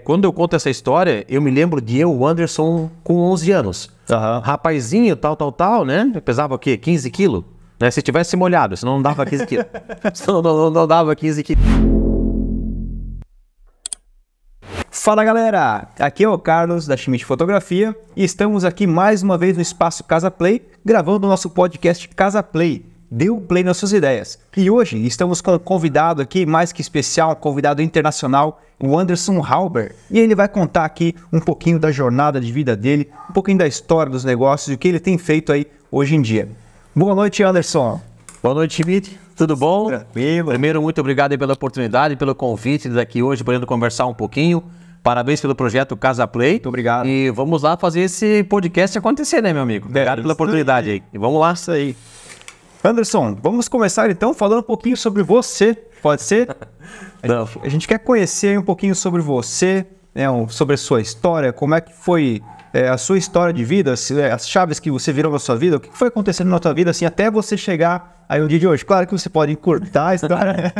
quando eu conto essa história, eu me lembro de eu, o Anderson, com 11 anos. Rapazinho, tal, né? Eu pesava o quê? 15 quilos? Né? Se tivesse molhado, senão não dava 15 quilos. Senão não dava 15 quilos. Fala galera, aqui é o Carlos da Schmidt Fotografia e estamos aqui mais uma vez no Espaço Casa Play, gravando o nosso podcast Casa Play. Dê um play nas suas ideias. E hoje estamos com um convidado aqui, mais que especial, um convidado internacional, o Anderson Halber. E ele vai contar aqui um pouquinho da jornada de vida dele, um pouquinho da história dos negócios e o que ele tem feito aí hoje em dia. Boa noite, Anderson. Boa noite, Schmidt. Tudo bom? Tranquilo. Primeiro, muito obrigado aí pela oportunidade, pelo convite de aqui hoje, podendo conversar um pouquinho. Parabéns pelo projeto Casa Play. Muito obrigado. E vamos lá fazer esse podcast acontecer, né, meu amigo? Obrigado pela oportunidade aí. E vamos lá. Isso aí. Anderson, vamos começar então falando um pouquinho sobre você, pode ser? A gente quer conhecer um pouquinho sobre você, né, sobre a sua história, como é que foi a sua história de vida, as chaves que você virou na sua vida, o que foi acontecendo na sua vida, assim, até você chegar aí no dia de hoje. Claro que você pode encurtar a história,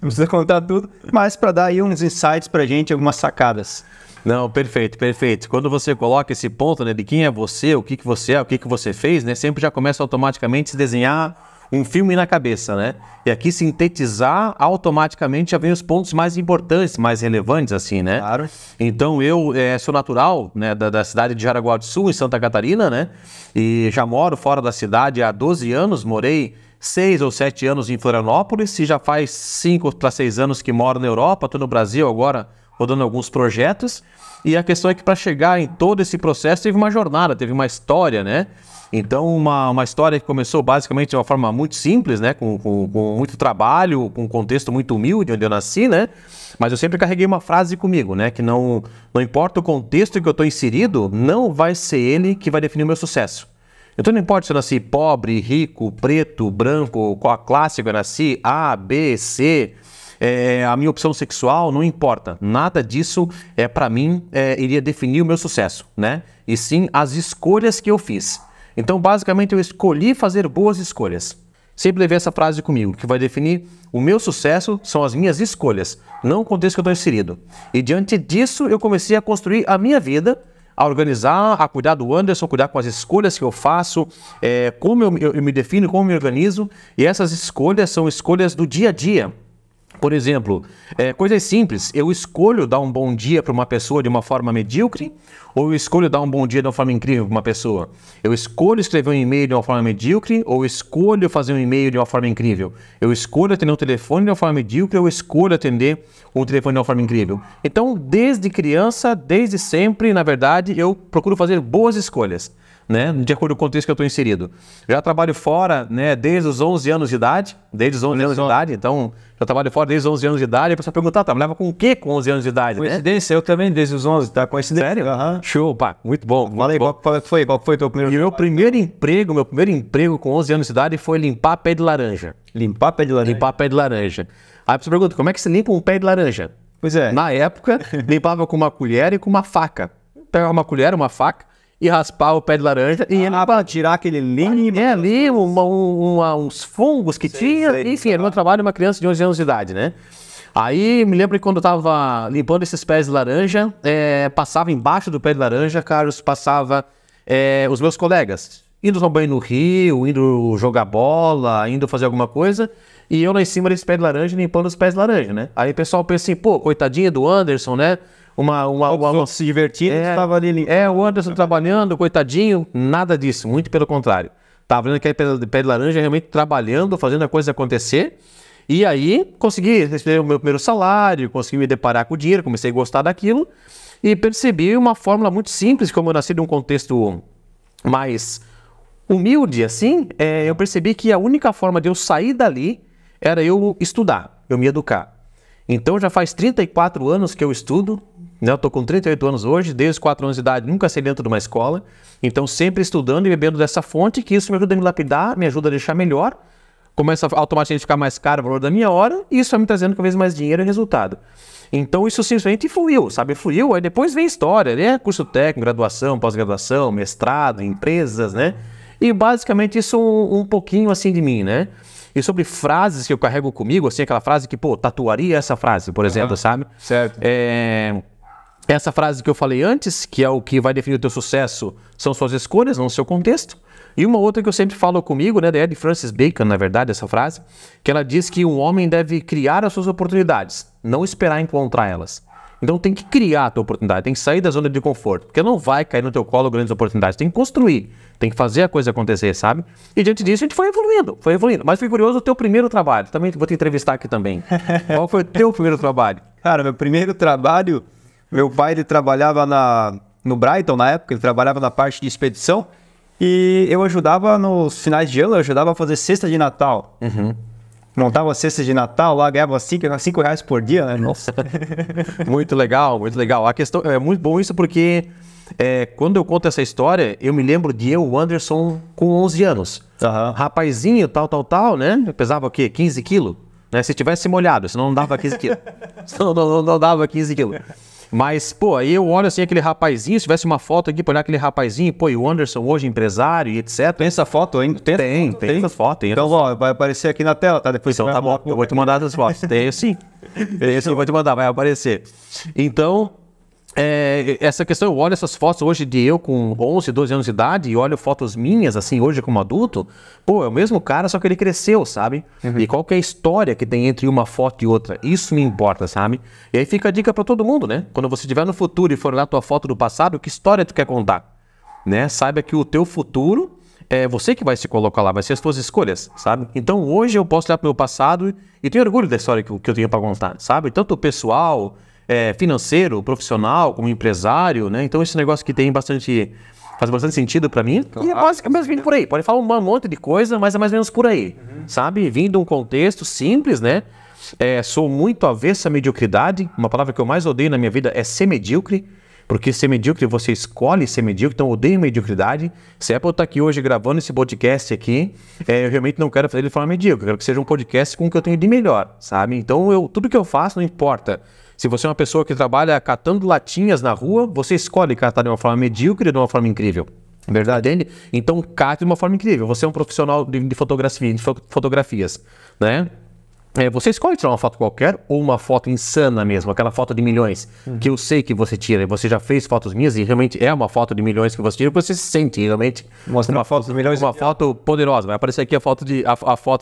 não precisa contar tudo, mas para dar aí uns insights pra gente, algumas sacadas. Não, perfeito, perfeito. Quando você coloca esse ponto, né, de quem é você, o que você é, o que você fez, né, sempre já começa automaticamente a se desenhar um filme na cabeça, né? E aqui sintetizar, automaticamente já vem os pontos mais importantes, mais relevantes, assim, né? Claro. Então eu sou natural, né, da cidade de Jaraguá do Sul, em Santa Catarina, né? E já moro fora da cidade há 12 anos, morei 6 ou 7 anos em Florianópolis e já faz 5 para 6 anos que moro na Europa, estou no Brasil agora, rodando alguns projetos. E a questão é que para chegar em todo esse processo teve uma jornada, teve uma história, né? Então, uma história que começou basicamente de uma forma muito simples, né? Com muito trabalho, com um contexto muito humilde, onde eu nasci, né? Mas eu sempre carreguei uma frase comigo, né? Que não importa o contexto que eu estou inserido, não vai ser ele que vai definir o meu sucesso. Então não importa se eu nasci pobre, rico, preto, branco, qual a classe que eu nasci, A, B, C, a minha opção sexual, não importa. Nada disso, para mim, iria definir o meu sucesso, né? E sim as escolhas que eu fiz. Então, basicamente, eu escolhi fazer boas escolhas. Sempre levei essa frase comigo, que vai definir o meu sucesso são as minhas escolhas, não o contexto que eu estou inserido. E diante disso, eu comecei a construir a minha vida, a organizar, a cuidar do Anderson, cuidar com as escolhas que eu faço, como eu me defino, como eu me organizo. E essas escolhas são escolhas do dia a dia. Por exemplo, coisas simples, eu escolho dar um bom dia para uma pessoa de uma forma medíocre ou eu escolho dar um bom dia de uma forma incrível para uma pessoa? Eu escolho escrever um e-mail de uma forma medíocre ou eu escolho fazer um e-mail de uma forma incrível? Eu escolho atender um telefone de uma forma medíocre ou eu escolho atender um telefone de uma forma incrível? Então, desde criança, desde sempre, na verdade, eu procuro fazer boas escolhas, né, de acordo com o contexto que eu estou inserido. Já trabalho fora, né, desde os 11 anos de idade, então já trabalho fora desde os 11 anos de idade, a pessoa pergunta, trabalhava com o quê com 11 anos de idade? Coincidência, né? Eu também desde os 11, tá? Coincidência. Sério? Show, pá, muito bom. Fala aí, qual foi o teu primeiro... E meu primeiro emprego com 11 anos de idade foi limpar pé de laranja. Limpar pé de laranja? Limpar pé de laranja. Aí a pessoa pergunta, como é que se limpa um pé de laranja? Pois é. Na época, limpava com uma colher e com uma faca. Pegava uma colher, uma faca, e raspar o pé de laranja e para tirar aquele limo. Ali, uns fungos que tinha. Enfim, era meu trabalho, uma criança de 11 anos de idade, né? Aí, me lembro que quando eu tava limpando esses pés de laranja, passava embaixo do pé de laranja, Carlos, passava os meus colegas. Indo tomar banho no rio, indo jogar bola, indo fazer alguma coisa. E eu lá em cima desse pé de laranja, limpando os pés de laranja, né? Aí o pessoal pensa assim, pô, coitadinho do Anderson, né? Se divertindo, estava ali. O Anderson trabalhando, coitadinho, nada disso, muito pelo contrário. Tava vendo aquele pé de laranja realmente trabalhando, fazendo a coisa acontecer. E aí consegui receber o meu primeiro salário, consegui me deparar com o dinheiro, comecei a gostar daquilo e percebi uma fórmula muito simples, como eu nasci de um contexto mais humilde, assim, eu percebi que a única forma de eu sair dali era eu estudar, eu me educar. Então já faz 34 anos que eu estudo, né? Eu estou com 38 anos hoje, desde os 4 anos de idade nunca saí dentro de uma escola, então sempre estudando e bebendo dessa fonte, que isso me ajuda a me lapidar, me ajuda a deixar melhor, começa a automaticamente ficar mais caro o valor da minha hora, e isso vai me trazendo cada vez mais dinheiro e resultado. Então isso simplesmente fluiu, sabe? Fluiu, aí depois vem história, né? Curso técnico, graduação, pós-graduação, mestrado, empresas, né? E basicamente isso um pouquinho assim de mim, né? E sobre frases que eu carrego comigo, assim, aquela frase que, pô, tatuaria essa frase, por exemplo, sabe? Certo. essa frase que eu falei antes, que é o que vai definir o teu sucesso, são suas escolhas, não o seu contexto. E uma outra que eu sempre falo comigo, né, é de Francis Bacon, na verdade, essa frase, que ela diz que um homem deve criar as suas oportunidades, não esperar encontrar elas. Então tem que criar a tua oportunidade, tem que sair da zona de conforto, porque não vai cair no teu colo grandes oportunidades, tem que construir, tem que fazer a coisa acontecer, sabe? E diante disso a gente foi evoluindo. Mas fui curioso o teu primeiro trabalho, também vou te entrevistar aqui também. Qual foi o teu primeiro trabalho? Cara, meu primeiro trabalho, meu pai ele trabalhava no Brighton na época, ele trabalhava na parte de expedição e eu ajudava nos finais de ano, eu ajudava a fazer cesta de Natal. Montava cesta de Natal lá, ganhava R$5 por dia, né? Nossa. Muito legal, muito legal. A questão é muito bom isso porque quando eu conto essa história, eu me lembro de eu, o Anderson, com 11 anos. Rapazinho, tal, né? Eu pesava o quê? 15 quilos? Né? Se tivesse molhado, senão não dava 15 quilos. Senão não dava 15 quilos. Mas, pô, aí eu olho assim aquele rapazinho, se tivesse uma foto aqui, pra olhar aquele rapazinho, pô, e o Anderson hoje empresário e etc. Tem essa foto ainda? Tem essa foto. Então, ó, vai aparecer aqui na tela, tá? Depois então tá bom, eu vou te mandar as fotos. Tem sim. Eu vou te mandar, vai aparecer. Então, essa questão, eu olho essas fotos hoje de eu com 11, 12 anos de idade e olho fotos minhas, assim, hoje como adulto, pô, é o mesmo cara, só que ele cresceu, sabe? E qual que é a história que tem entre uma foto e outra? Isso me importa, sabe? E aí fica a dica pra todo mundo, né? Quando você estiver no futuro e for olhar tua foto do passado, que história tu quer contar? Né? Saiba que o teu futuro é você que vai se colocar lá, vai ser as tuas escolhas, sabe? Então hoje eu posso olhar pro meu passado e tenho orgulho da história que eu tenho pra contar, sabe? Tanto pessoal, financeiro, profissional, como empresário, né? Então esse negócio que faz bastante sentido pra mim. E é basicamente por aí. Pode falar um monte de coisa, mas é mais ou menos por aí, sabe? Vindo de um contexto simples, né? Sou muito avesso à mediocridade. Uma palavra que eu mais odeio na minha vida é ser medíocre. Porque ser medíocre, você escolhe ser medíocre, então eu odeio mediocridade. Se é pra eu estar aqui hoje gravando esse podcast aqui, eu realmente não quero fazer ele de forma medíocre. Eu quero que seja um podcast com o que eu tenho de melhor, sabe? Então tudo que eu faço não importa. Se você é uma pessoa que trabalha catando latinhas na rua, você escolhe catar de uma forma medíocre ou de uma forma incrível. Verdade? Entende? Então cate de uma forma incrível. Você é um profissional de fotografias, né? Você escolhe tirar uma foto qualquer ou uma foto insana mesmo, aquela foto de milhões, que eu sei que você tira. Você já fez fotos minhas e realmente é uma foto de milhões que você tira, você se sente realmente. Mostra uma foto de milhões. Uma foto poderosa, vai aparecer aqui a foto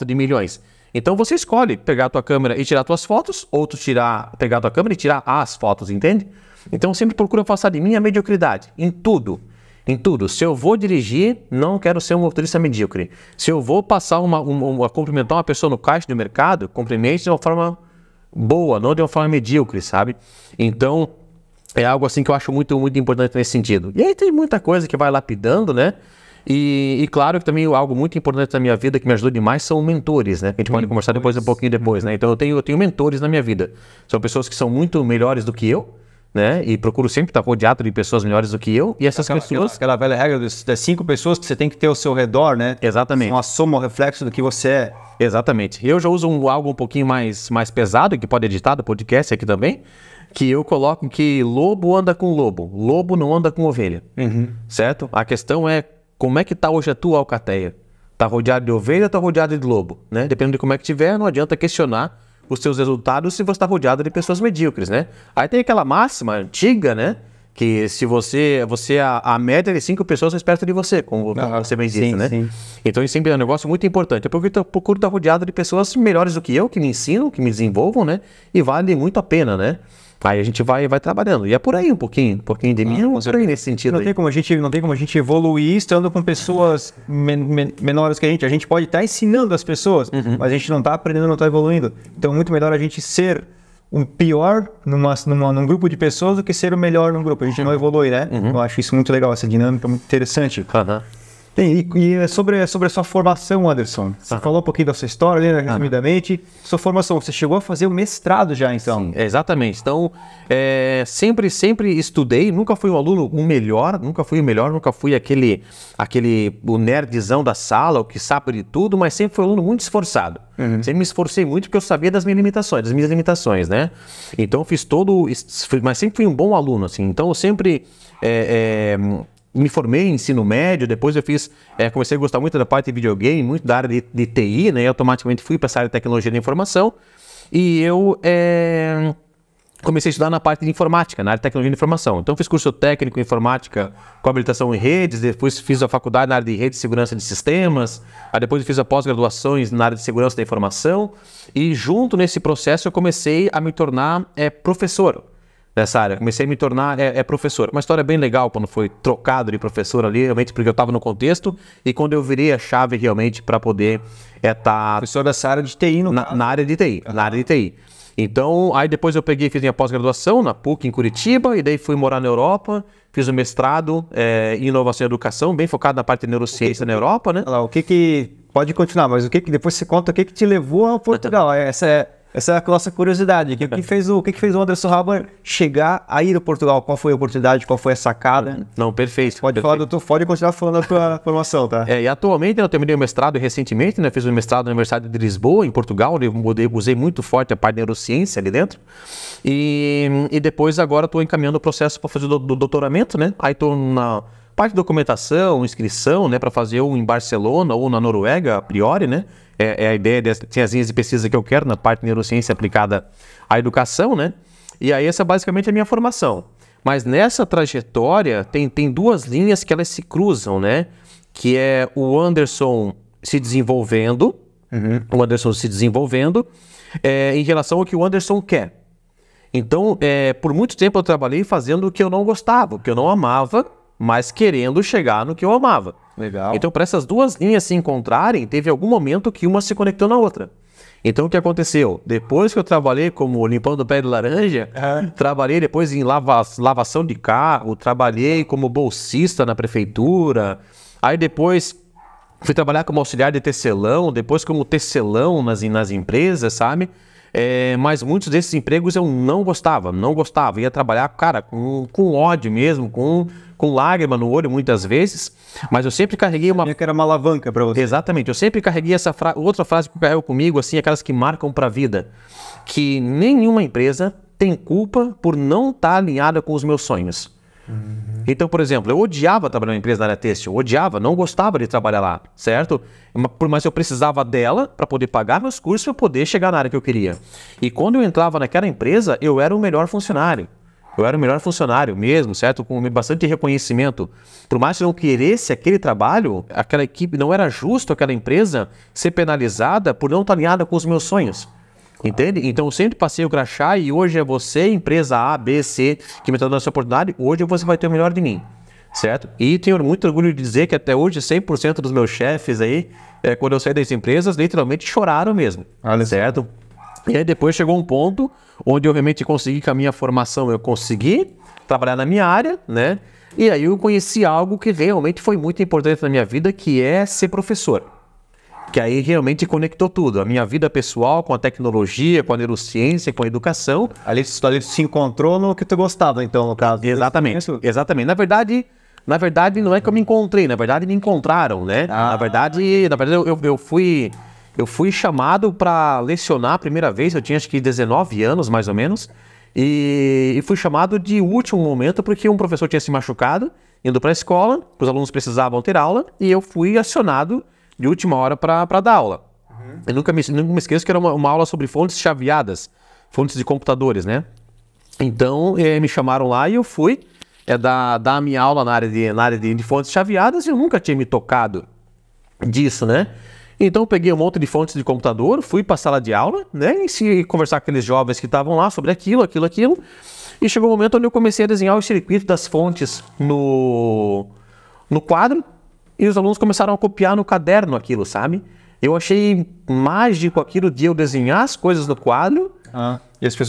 de milhões. Então você escolhe pegar a tua câmera e tirar tuas fotos, ou pegar a tua câmera e tirar as fotos, entende? Então sempre procura afastar de mim a mediocridade, em tudo. Em tudo. Se eu vou dirigir, não quero ser um motorista medíocre. Se eu vou passar cumprimentar uma pessoa no caixa do mercado, cumprimente de uma forma boa, não de uma forma medíocre, sabe? Então, é algo assim que eu acho muito, muito importante nesse sentido. E aí tem muita coisa que vai lapidando, né? E claro que também algo muito importante na minha vida que me ajudou demais são mentores, né? Que a gente pode conversar um pouquinho depois, né? Então eu tenho mentores na minha vida. São pessoas que são muito melhores do que eu, né? E procuro sempre estar rodeado de pessoas melhores do que eu. E essas pessoas... Aquela velha regra das 5 pessoas que você tem que ter ao seu redor, né? Exatamente. Uma soma, um reflexo do que você é. Exatamente. Eu já uso algo um pouquinho mais pesado, que pode editar do podcast aqui também, que eu coloco que lobo anda com lobo. Lobo não anda com ovelha. Certo? A questão é como é que tá hoje a tua alcateia? Tá rodeado de ovelha ou tá rodeado de lobo? Né? Dependendo de como é que tiver, não adianta questionar os seus resultados se você está rodeado de pessoas medíocres, né? Aí tem aquela máxima antiga, né? Que se a média de 5 pessoas mais perto de você, como você bem disse, né? Sim. Então isso sempre é um negócio muito importante. Eu procuro estar rodeado de pessoas melhores do que eu, que me ensinam, que me desenvolvam, né? E vale muito a pena, né? Aí a gente vai trabalhando. E é por aí um pouquinho de mim, por aí nesse sentido. Não tem como a gente evoluir estando com pessoas menores que a gente. A gente pode estar ensinando as pessoas, mas a gente não está aprendendo, não está evoluindo. Então é muito melhor a gente ser um pior num grupo de pessoas do que ser o melhor num grupo. A gente não evolui, né? Eu acho isso muito legal, essa dinâmica muito interessante. E sobre a sua formação, Anderson, você falou um pouquinho da sua história, né, resumidamente. Sua formação, você chegou a fazer o mestrado já, então? Sim, exatamente. Então, sempre estudei, nunca fui um aluno nunca fui o nerdzão da sala, o que sabe de tudo, mas sempre fui um aluno muito esforçado. Sempre me esforcei muito porque eu sabia das minhas limitações, né? Então, mas sempre fui um bom aluno, assim. Então, eu sempre... me formei em ensino médio, depois eu comecei a gostar muito da parte de videogame, muito da área de TI, né? E automaticamente fui para essa área de tecnologia da informação. E eu comecei a estudar na parte de informática, na área de tecnologia de informação. Então, fiz curso técnico em informática com habilitação em redes, depois fiz a faculdade na área de rede de segurança de sistemas, aí depois fiz a pós-graduações na área de segurança da informação, e junto nesse processo eu comecei a me tornar professor nessa área. Comecei a me tornar professor. Uma história bem legal quando foi trocado de professor ali, realmente porque eu estava no contexto, e quando eu virei a chave realmente para poder estar... Professor dessa área de TI, na área de TI, na área de TI. Então, aí depois eu peguei e fiz minha pós-graduação na PUC em Curitiba, e daí fui morar na Europa, fiz um mestrado em inovação e educação, bem focado na parte de neurociência na Europa, né? Pode continuar, mas depois você conta o que te levou a Portugal. Essa é a nossa curiosidade. O que fez o Anderson Haber chegar a ir a Portugal? Qual foi a oportunidade? Qual foi a sacada? Não, perfeito. Pode continuar falando da tua formação, tá? E atualmente eu terminei o mestrado recentemente, né? Fiz um mestrado na Universidade de Lisboa, em Portugal. Eu usei muito forte a parte de neurociência ali dentro. E depois agora estou encaminhando o processo para fazer o doutoramento, né? Aí estou na parte de documentação, inscrição, né? Para fazer um em Barcelona ou na Noruega, a priori, né? É a ideia tem as linhas de pesquisa que eu quero na parte de neurociência aplicada à educação, né? E aí essa basicamente é a minha formação. Mas nessa trajetória tem duas linhas que elas se cruzam, né? Que é o Anderson se desenvolvendo, em relação ao que o Anderson quer. Então, por muito tempo eu trabalhei fazendo o que eu não gostava, o que eu não amava, mas querendo chegar no que eu amava. Legal. Então, para essas duas linhas se encontrarem, teve algum momento que uma se conectou na outra. Então, o que aconteceu? Depois que eu trabalhei como limpando o pé de laranja, trabalhei depois em lavação de carro, trabalhei como bolsista na prefeitura, aí depois fui trabalhar como auxiliar de tecelão, depois como tecelão nas empresas, sabe? Mas muitos desses empregos eu não gostava, ia trabalhar, cara, com ódio mesmo, com lágrima no olho muitas vezes, mas eu sempre carreguei uma... que era uma alavanca para você. Exatamente, eu sempre carreguei outra frase que eu carrego comigo, assim, aquelas que marcam para a vida, que nenhuma empresa tem culpa por não estar alinhada com os meus sonhos. Então, por exemplo, eu odiava trabalhar na empresa da área têxtil, não gostava de trabalhar lá, certo? Mas eu precisava dela para poder pagar meus cursos para poder chegar na área que eu queria. E quando eu entrava naquela empresa, eu era o melhor funcionário. Eu era o melhor funcionário mesmo, certo? Com bastante reconhecimento. Por mais que eu não queresse aquele trabalho, aquela equipe, não era justo aquela empresa ser penalizada por não estar alinhada com os meus sonhos. Entende? Então eu sempre passei o crachá e hoje é você, empresa A, B, C, que me está dando essa oportunidade, hoje você vai ter o melhor de mim, certo? E tenho muito orgulho de dizer que até hoje 100% dos meus chefes aí, quando eu saí das empresas, literalmente choraram mesmo, certo? E aí depois chegou um ponto onde eu realmente consegui, com a minha formação, eu consegui trabalhar na minha área, né? E aí eu conheci algo que realmente foi muito importante na minha vida, que é ser professor. Que aí realmente conectou tudo, a minha vida pessoal com a tecnologia, com a neurociência, com a educação. Ali se encontrou no que tu gostava, então, no caso. Exatamente. Na verdade não é que eu me encontrei, na verdade me encontraram, né? Na verdade eu fui chamado para lecionar a primeira vez, eu tinha acho que 19 anos mais ou menos, e fui chamado de último momento porque um professor tinha se machucado, indo para a escola, os alunos precisavam ter aula, e eu fui acionado de última hora para dar aula. Eu nunca me esqueço que era uma aula sobre fontes chaveadas, fontes de computadores, né? Então, me chamaram lá e eu fui dar a minha aula na área de fontes chaveadas, e eu nunca tinha me tocado disso, né? Então, eu peguei um monte de fontes de computador, fui para a sala de aula, né? E conversar com aqueles jovens que estavam lá sobre aquilo. E chegou um momento onde eu comecei a desenhar o circuito das fontes no quadro, e os alunos começaram a copiar no caderno aquilo, sabe? Eu achei mágico aquilo de eu desenhar as coisas no quadro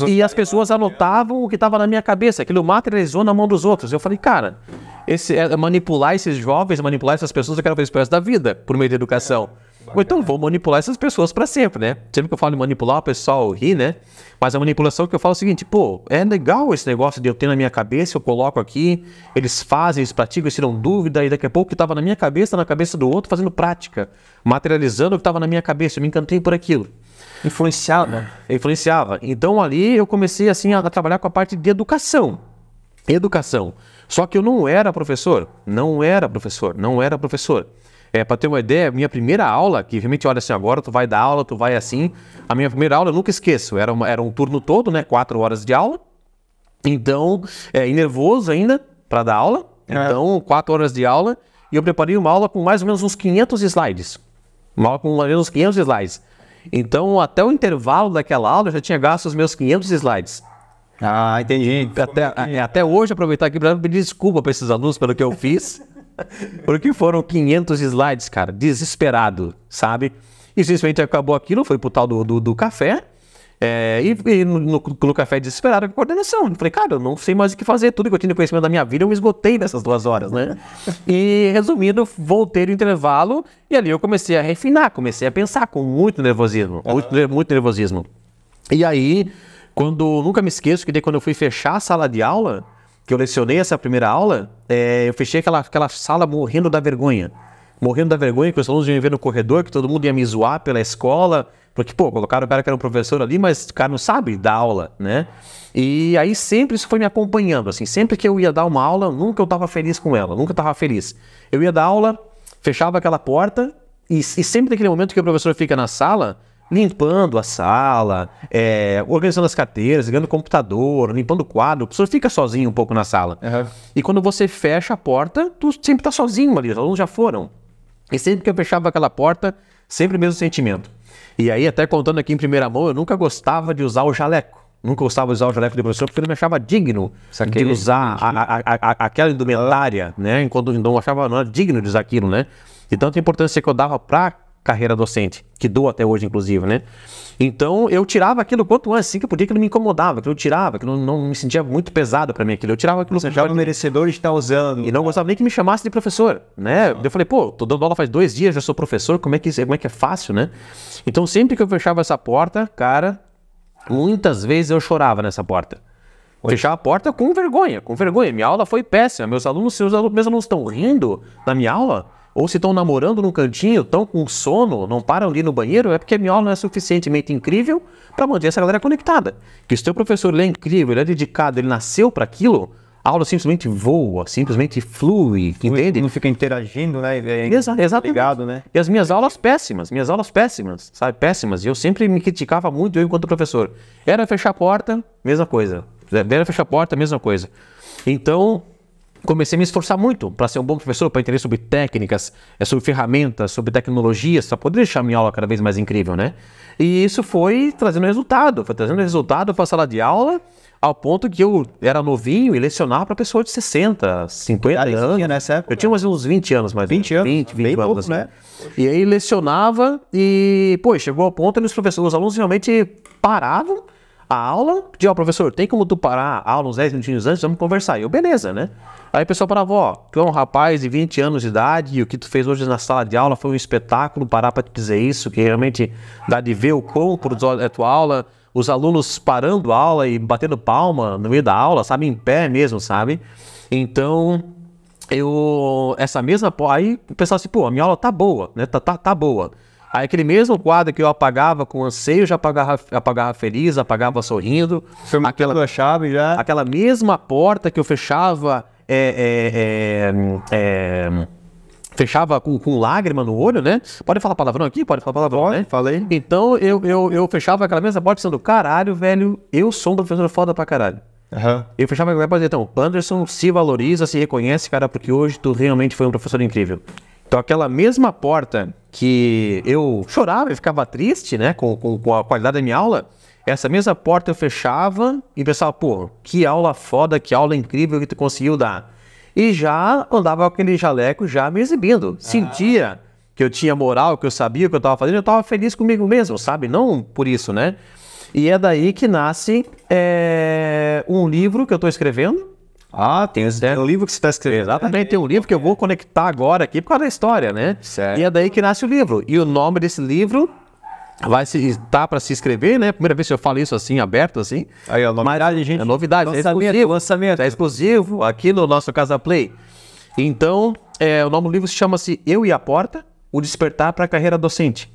e as pessoas anotavam o que estava na minha cabeça. Aquilo materializou na mão dos outros. Eu falei, cara, manipular esses jovens, manipular essas pessoas, eu quero fazer isso pro resto da vida, por meio da educação. Então vou manipular essas pessoas para sempre, né? Sempre que eu falo de manipular, o pessoal ri, né? Mas a manipulação que eu falo é o seguinte, é legal esse negócio de eu ter na minha cabeça, eu coloco aqui, eles fazem, eles praticam, eles tiram dúvida, e daqui a pouco o que estava na minha cabeça, na cabeça do outro, fazendo prática, materializando o que estava na minha cabeça, eu me encantei por aquilo. Influenciava. Então ali eu comecei assim a trabalhar com a parte de educação. Só que eu não era professor. Para ter uma ideia, minha primeira aula, que realmente, olha assim, agora tu vai dar aula, tu vai assim. A minha primeira aula eu nunca esqueço, era um turno todo, né? 4 horas de aula, Então, e nervoso ainda para dar aula. Então, 4 horas de aula. E eu preparei uma aula com mais ou menos uns 500 slides. Uma aula com mais ou menos uns 500 slides. Então, até o intervalo daquela aula, eu já tinha gasto os meus 500 slides. Ah, entendi. Até hoje, aproveitar aqui para pedir desculpa para esses alunos pelo que eu fiz. Porque foram 500 slides, cara. Desesperado, sabe? E simplesmente acabou aquilo, foi pro tal do café. E no café desesperado com a coordenação. Eu falei, cara, eu não sei mais o que fazer. Tudo que eu tinha de conhecimento da minha vida, eu me esgotei nessas 2 horas, né? E resumindo, voltei no intervalo e ali eu comecei a refinar, comecei a pensar com muito nervosismo. Muito nervosismo. E aí, nunca me esqueço que daí quando eu fui fechar a sala de aula, que eu lecionei essa primeira aula, eu fechei aquela sala morrendo da vergonha. Morrendo da vergonha, que os alunos iam me ver no corredor, que todo mundo ia me zoar pela escola. Porque, colocaram o cara que era um professor ali, mas o cara não sabe dar aula, né? E aí sempre isso foi me acompanhando, assim. Sempre que eu ia dar uma aula, nunca eu tava feliz com ela, nunca tava feliz. Eu ia dar aula, fechava aquela porta, e sempre naquele momento que o professor fica na sala, limpando a sala, organizando as carteiras, ligando o computador, limpando o quadro, o professor fica sozinho um pouco na sala. E quando você fecha a porta, tu sempre tá sozinho ali, os alunos já foram. E sempre que eu fechava aquela porta, sempre o mesmo sentimento. E aí, até contando aqui em primeira mão, eu nunca gostava de usar o jaleco. Nunca gostava de usar o jaleco do professor, porque eu não me achava digno de usar aquela indumentária, né? Enquanto não achava não era digno de usar aquilo, né? E tanta importância que eu dava para a carreira docente, que dou até hoje, inclusive, né? Então, eu tirava aquilo quanto antes, assim que eu podia, que não me incomodava, que eu tirava, que não me sentia muito pesado para mim aquilo. Eu tirava aquilo. Você já era merecedor de estar usando. E não gostava nem que me chamasse de professor, né? Eu falei, tô dando aula faz 2 dias, já sou professor, como é que é fácil, né? Então, sempre que eu fechava essa porta, cara, muitas vezes eu chorava nessa porta. Fechava a porta com vergonha. Minha aula foi péssima. Meus alunos estão rindo da minha aula, ou se estão namorando num cantinho, estão com sono, não param ali no banheiro, é porque a minha aula não é suficientemente incrível para manter essa galera conectada. Que se o teu professor ele é incrível, ele é dedicado, ele nasceu para aquilo, a aula simplesmente voa, simplesmente flui, entende? Não fica interagindo, né? Exatamente. Ligado, né? E as minhas aulas péssimas, sabe? Péssimas. E eu sempre me criticava muito, eu enquanto professor. Era fechar a porta, mesma coisa. Era fechar a porta, mesma coisa. Então, comecei a me esforçar muito para ser um bom professor, para entender sobre técnicas, sobre ferramentas, sobre tecnologias, para poder deixar a minha aula cada vez mais incrível, né? E isso foi trazendo resultado para a sala de aula, ao ponto que eu era novinho e lecionava para pessoas de 60, 50 anos. Nessa época? Eu tinha mais uns 20 anos, mais 20 anos? 20 bem anos, pouco, assim. né? E aí lecionava e, chegou ao ponto que os alunos realmente paravam a aula, pediam, professor, tem como tu parar a aula uns 10 minutinhos antes? Vamos conversar. E eu, beleza, né? Aí o pessoal parava, tu é um rapaz de 20 anos de idade e o que tu fez hoje na sala de aula foi um espetáculo, parar para te dizer isso, que realmente dá de ver o quão produzida é a tua aula, os alunos parando a aula e batendo palma no meio da aula, sabe, em pé mesmo, sabe? Então, aí o pessoal assim, a minha aula tá boa, né, tá boa. Aí aquele mesmo quadro que eu apagava com anseio, já apagava feliz, apagava sorrindo. Aquela chave já. Aquela mesma porta que eu fechava, fechava com lágrima no olho, né? Pode falar palavrão aqui? Pode falar palavrão, né? Falei. Então eu fechava aquela mesma porta dizendo, caralho, velho, eu sou um professor foda pra caralho. Eu fechava aquela porta dizendo, então, Anderson, se valoriza, se reconhece, cara, porque hoje tu realmente foi um professor incrível. Então aquela mesma porta que eu chorava e ficava triste, né, com a qualidade da minha aula, essa mesma porta eu fechava e pensava, que aula foda, que aula incrível que tu conseguiu dar. E já andava com aquele jaleco já me exibindo. Sentia que eu tinha moral, que eu sabia o que eu estava fazendo, eu estava feliz comigo mesmo, sabe? Não por isso, né? E é daí que nasce um livro que eu estou escrevendo. Tem um livro que você está escrevendo. Exatamente, tem um livro que eu vou conectar agora aqui por causa da história, né? Certo. E é daí que nasce o livro. E o nome desse livro tá para se inscrever, né? Primeira vez que eu falo isso assim, aberto, assim. Aí, novidade, gente. É novidade, Lançamento. É exclusivo aqui no nosso Casa Play. Então, o nome do livro chama-se Eu e a Porta, o Despertar para a Carreira Docente.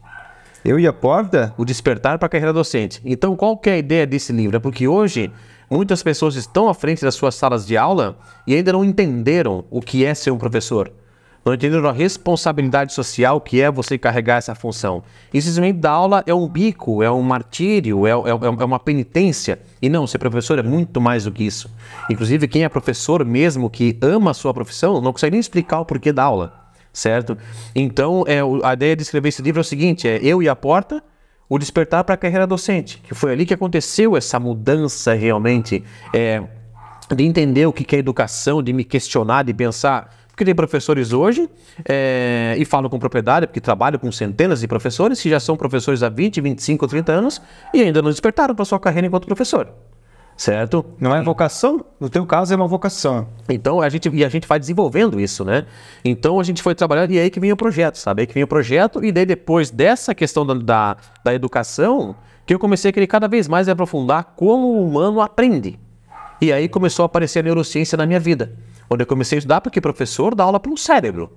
Eu e a Porta? O Despertar para a Carreira Docente. Então, qual que é a ideia desse livro? É porque hoje muitas pessoas estão à frente das suas salas de aula e ainda não entenderam o que é ser um professor. não entenderam a responsabilidade social que é você carregar essa função. E simplesmente dar aula é um bico, é um martírio, é uma penitência. E não, ser professor é muito mais do que isso. Inclusive, quem é professor mesmo, que ama a sua profissão, não consegue nem explicar o porquê da aula, certo? Então, a ideia de escrever esse livro é o seguinte, Eu e a Porta, o despertar para a carreira docente, que foi ali que aconteceu essa mudança realmente, de entender o que é educação, de me questionar, de pensar. Porque tem professores hoje, e falo com propriedade, porque trabalho com centenas de professores que já são professores há 20, 25, 30 anos e ainda não despertaram para sua carreira enquanto professor, certo? Não é vocação? No teu caso é uma vocação. Então a gente vai desenvolvendo isso, né? Então a gente foi trabalhando e aí que vinha o projeto, sabe? Aí que vinha o projeto e daí depois dessa questão da educação, que eu comecei a querer cada vez mais aprofundar como o humano aprende. E aí começou a aparecer a neurociência na minha vida. Onde eu comecei a estudar porque professor dá aula para um cérebro.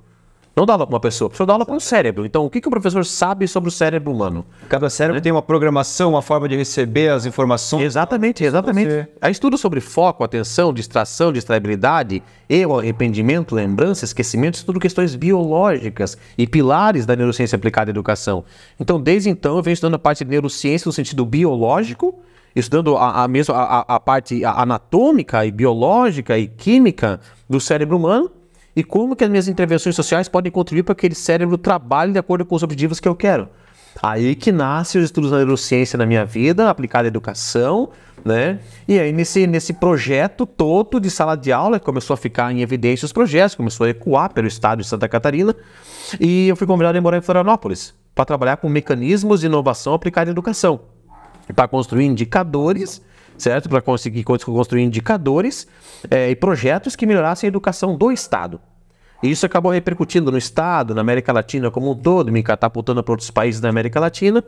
Não dá aula para uma pessoa, o professor dá aula para um cérebro. Então, o que o professor sabe sobre o cérebro humano? Cada cérebro tem uma programação, uma forma de receber as informações. Exatamente. Aí estudo sobre foco, atenção, distração, distraibilidade, erro, arrependimento, lembrança, esquecimento, isso tudo questões biológicas e pilares da neurociência aplicada à educação. Então, desde então, eu venho estudando a parte de neurociência no sentido biológico, estudando a parte anatômica e biológica e química do cérebro humano e como que as minhas intervenções sociais podem contribuir para que aquele cérebro trabalhe de acordo com os objetivos que eu quero. Aí que nasce os estudos da neurociência na minha vida, aplicada à educação, né? E aí nesse projeto todo de sala de aula, começou a ficar em evidência os projetos, começou a ecoar pelo estado de Santa Catarina e eu fui convidado a morar em Florianópolis para trabalhar com mecanismos de inovação aplicada à educação. Para construir indicadores, certo? Para conseguir construir indicadores e projetos que melhorassem a educação do Estado. E isso acabou repercutindo no Estado, na América Latina como um todo, me catapultando para outros países da América Latina.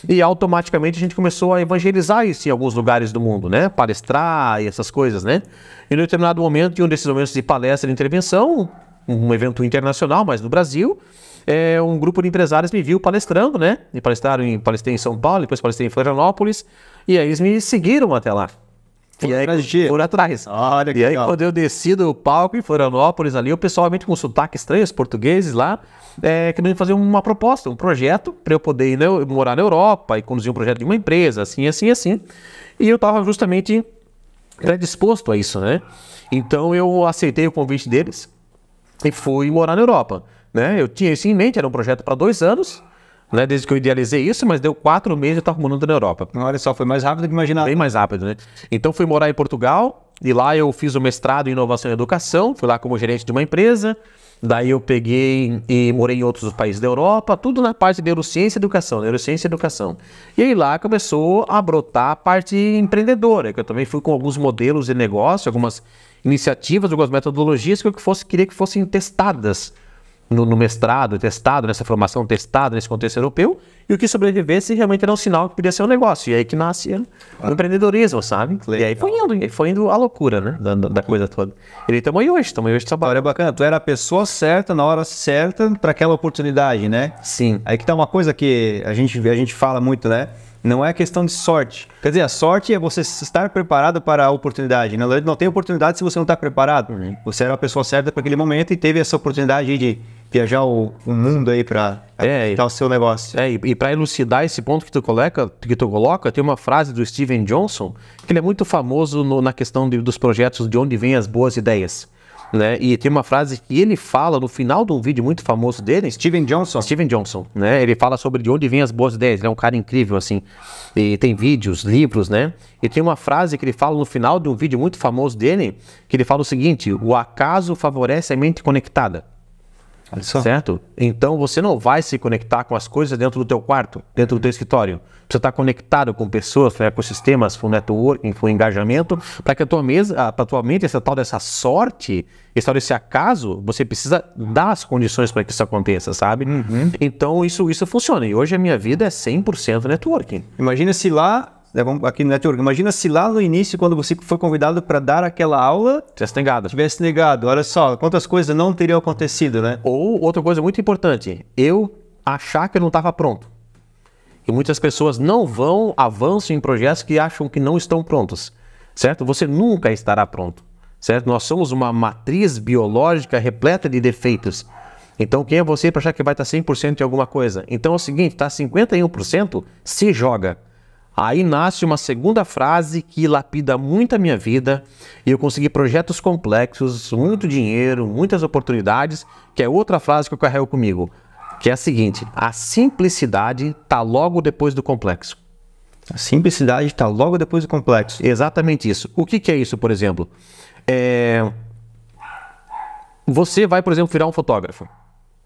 E automaticamente a gente começou a evangelizar isso em alguns lugares do mundo, né? Palestrar e essas coisas, né? E em determinado momento, em um desses momentos de palestra e intervenção, um evento internacional, mas no Brasil, um grupo de empresários me viu palestrando, né? E palestrei em São Paulo, depois palestrei em Florianópolis, e aí eles me seguiram até lá. Foram atrás. Olha que e aí, legal. quando eu desci do palco em Florianópolis ali, o pessoal com sotaque estranho, os portugueses lá, querendo fazer uma proposta, um projeto, para eu poder ir morar na Europa e conduzir um projeto de uma empresa, assim. E eu estava justamente predisposto a isso, né? Então eu aceitei o convite deles e fui morar na Europa, né? Eu tinha isso em mente, era um projeto para 2 anos, né? Desde que eu idealizei isso, mas deu 4 meses e eu estava morando na Europa. Olha só, foi mais rápido que imaginava. Bem mais rápido, né? Então fui morar em Portugal e lá eu fiz o mestrado em inovação e educação, fui lá como gerente de uma empresa, daí eu peguei e morei em outros países da Europa, tudo na parte de neurociência e educação. E aí lá começou a brotar a parte empreendedora, que eu também fui com alguns modelos de negócio, algumas iniciativas, algumas metodologias que eu queria que fossem testadas no mestrado, testado nessa formação, testado nesse contexto europeu, e o que sobrevivesse realmente era um sinal que podia ser um negócio. E aí que nasce o empreendedorismo, sabe? Legal. E aí foi indo a loucura, né? Da coisa toda. E estamos aí hoje trabalhando. Olha, bacana, tu era a pessoa certa, na hora certa, para aquela oportunidade, né? Sim. Aí que tá uma coisa que a gente fala muito, né? Não é questão de sorte. Quer dizer, a sorte é você estar preparado para a oportunidade. Na verdade, não tem oportunidade se você não está preparado. Você era a pessoa certa para aquele momento e teve essa oportunidade aí de viajar o mundo aí para dar o seu negócio. E para elucidar esse ponto que tu coloca, tem uma frase do Steven Johnson, que ele é muito famoso na questão dos projetos de onde vêm as boas ideias. Né? E tem uma frase que ele fala no final de um vídeo muito famoso dele. Steven Johnson, né? Ele fala sobre de onde vêm as boas ideias. Ele é um cara incrível, assim. E tem vídeos, livros, né? E tem uma frase que ele fala no final de um vídeo muito famoso dele, que ele fala o seguinte: o acaso favorece a mente conectada. Olha só. Certo? Então você não vai se conectar com as coisas dentro do teu quarto, dentro do teu escritório. Você está conectado com pessoas, com ecossistemas, com networking, com engajamento, para que a tua mente, essa tal dessa sorte, esse acaso, você precisa dar as condições para que isso aconteça, sabe? Uhum. Então isso funciona. E hoje a minha vida é 100% networking. Imagina se lá, aqui no networking, imagina se lá no início, quando você foi convidado para dar aquela aula, tivesse negado. Olha só, quantas coisas não teriam acontecido, né? Ou outra coisa muito importante, eu achar que eu não estava pronto. E muitas pessoas não avançam em projetos que acham que não estão prontos, certo? Você nunca estará pronto, certo? Nós somos uma matriz biológica repleta de defeitos. Então, quem é você para achar que vai estar 100% em alguma coisa? Então, é o seguinte, tá 51%, se joga. Aí nasce uma segunda frase que lapida muito a minha vida e eu consegui projetos complexos, muito dinheiro, muitas oportunidades, que é outra frase que eu carrego comigo, que é a seguinte: a simplicidade está logo depois do complexo. A simplicidade está logo depois do complexo. Exatamente isso. O que é isso, por exemplo? Você vai, por exemplo, virar um fotógrafo.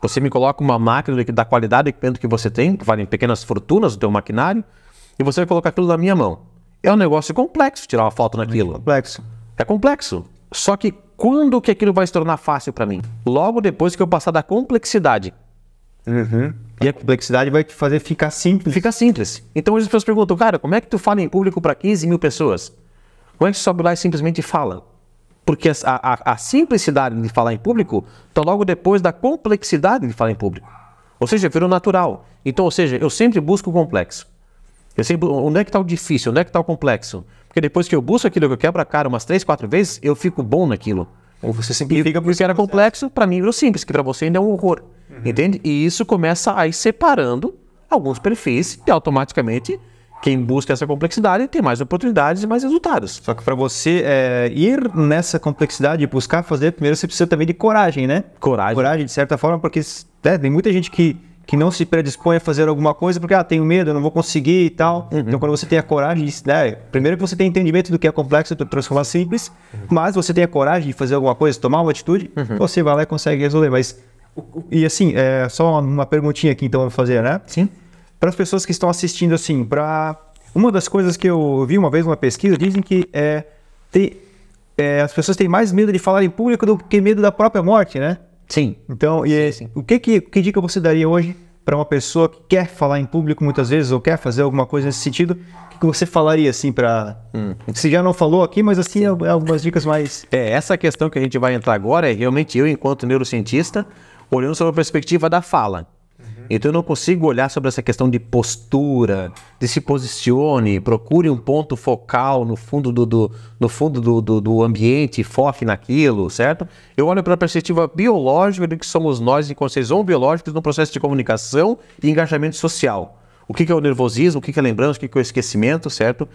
Você me coloca uma máquina da qualidade do equipamento que você tem, que vale pequenas fortunas do teu maquinário, e você vai colocar aquilo na minha mão. É um negócio complexo tirar uma foto naquilo. Complexo. É complexo. Só que quando que aquilo vai se tornar fácil para mim? Logo depois que eu passar da complexidade. E a complexidade vai te fazer ficar simples. Fica simples. Então hoje as pessoas perguntam, cara, como é que tu fala em público para 15 mil pessoas? Como é que você sobe lá e simplesmente fala? Porque a simplicidade de falar em público está logo depois da complexidade de falar em público. Ou seja, virou natural. Então, ou seja, eu sempre busco o complexo. Onde é que está o difícil? Onde é que está o complexo? Porque depois que eu busco aquilo que eu quebro a cara umas 3, 4 vezes, eu fico bom naquilo. Ou você simplifica porque era complexo, para mim virou simples, que para você ainda é um horror. Entende? E isso começa a ir separando alguns perfis e automaticamente quem busca essa complexidade tem mais oportunidades e mais resultados. Só que para você ir nessa complexidade e buscar fazer, primeiro você precisa também de coragem, né? Coragem. Coragem, de certa forma, porque tem muita gente que não se predispõe a fazer alguma coisa porque, tenho medo, eu não vou conseguir e tal. Então, quando você tem a coragem, primeiro que você tem entendimento do que é complexo, transformar simples, mas você tem a coragem de fazer alguma coisa, tomar uma atitude, você vai lá e consegue resolver. Mas, e assim, só uma perguntinha aqui, então, eu vou fazer, né? Sim. Para as pessoas que estão assistindo, assim, uma das coisas que eu vi uma vez numa pesquisa, dizem que as pessoas têm mais medo de falar em público do que medo da própria morte, né? Sim. Então, sim. Que dica você daria hoje para uma pessoa que quer falar em público muitas vezes ou quer fazer alguma coisa nesse sentido? O que você falaria, assim, para... Você já não falou aqui, mas, assim, algumas dicas mais... Essa questão que a gente vai entrar agora é realmente eu, enquanto neurocientista, olhando sobre a perspectiva da fala. Então eu não consigo olhar sobre essa questão de postura, de se posicione, procure um ponto focal no fundo do ambiente, foque naquilo, certo? Eu olho para a perspectiva biológica do que somos nós enquanto seres biológicos no processo de comunicação e engajamento social. O que é o nervosismo, o que é a lembrança, o que é o esquecimento, certo?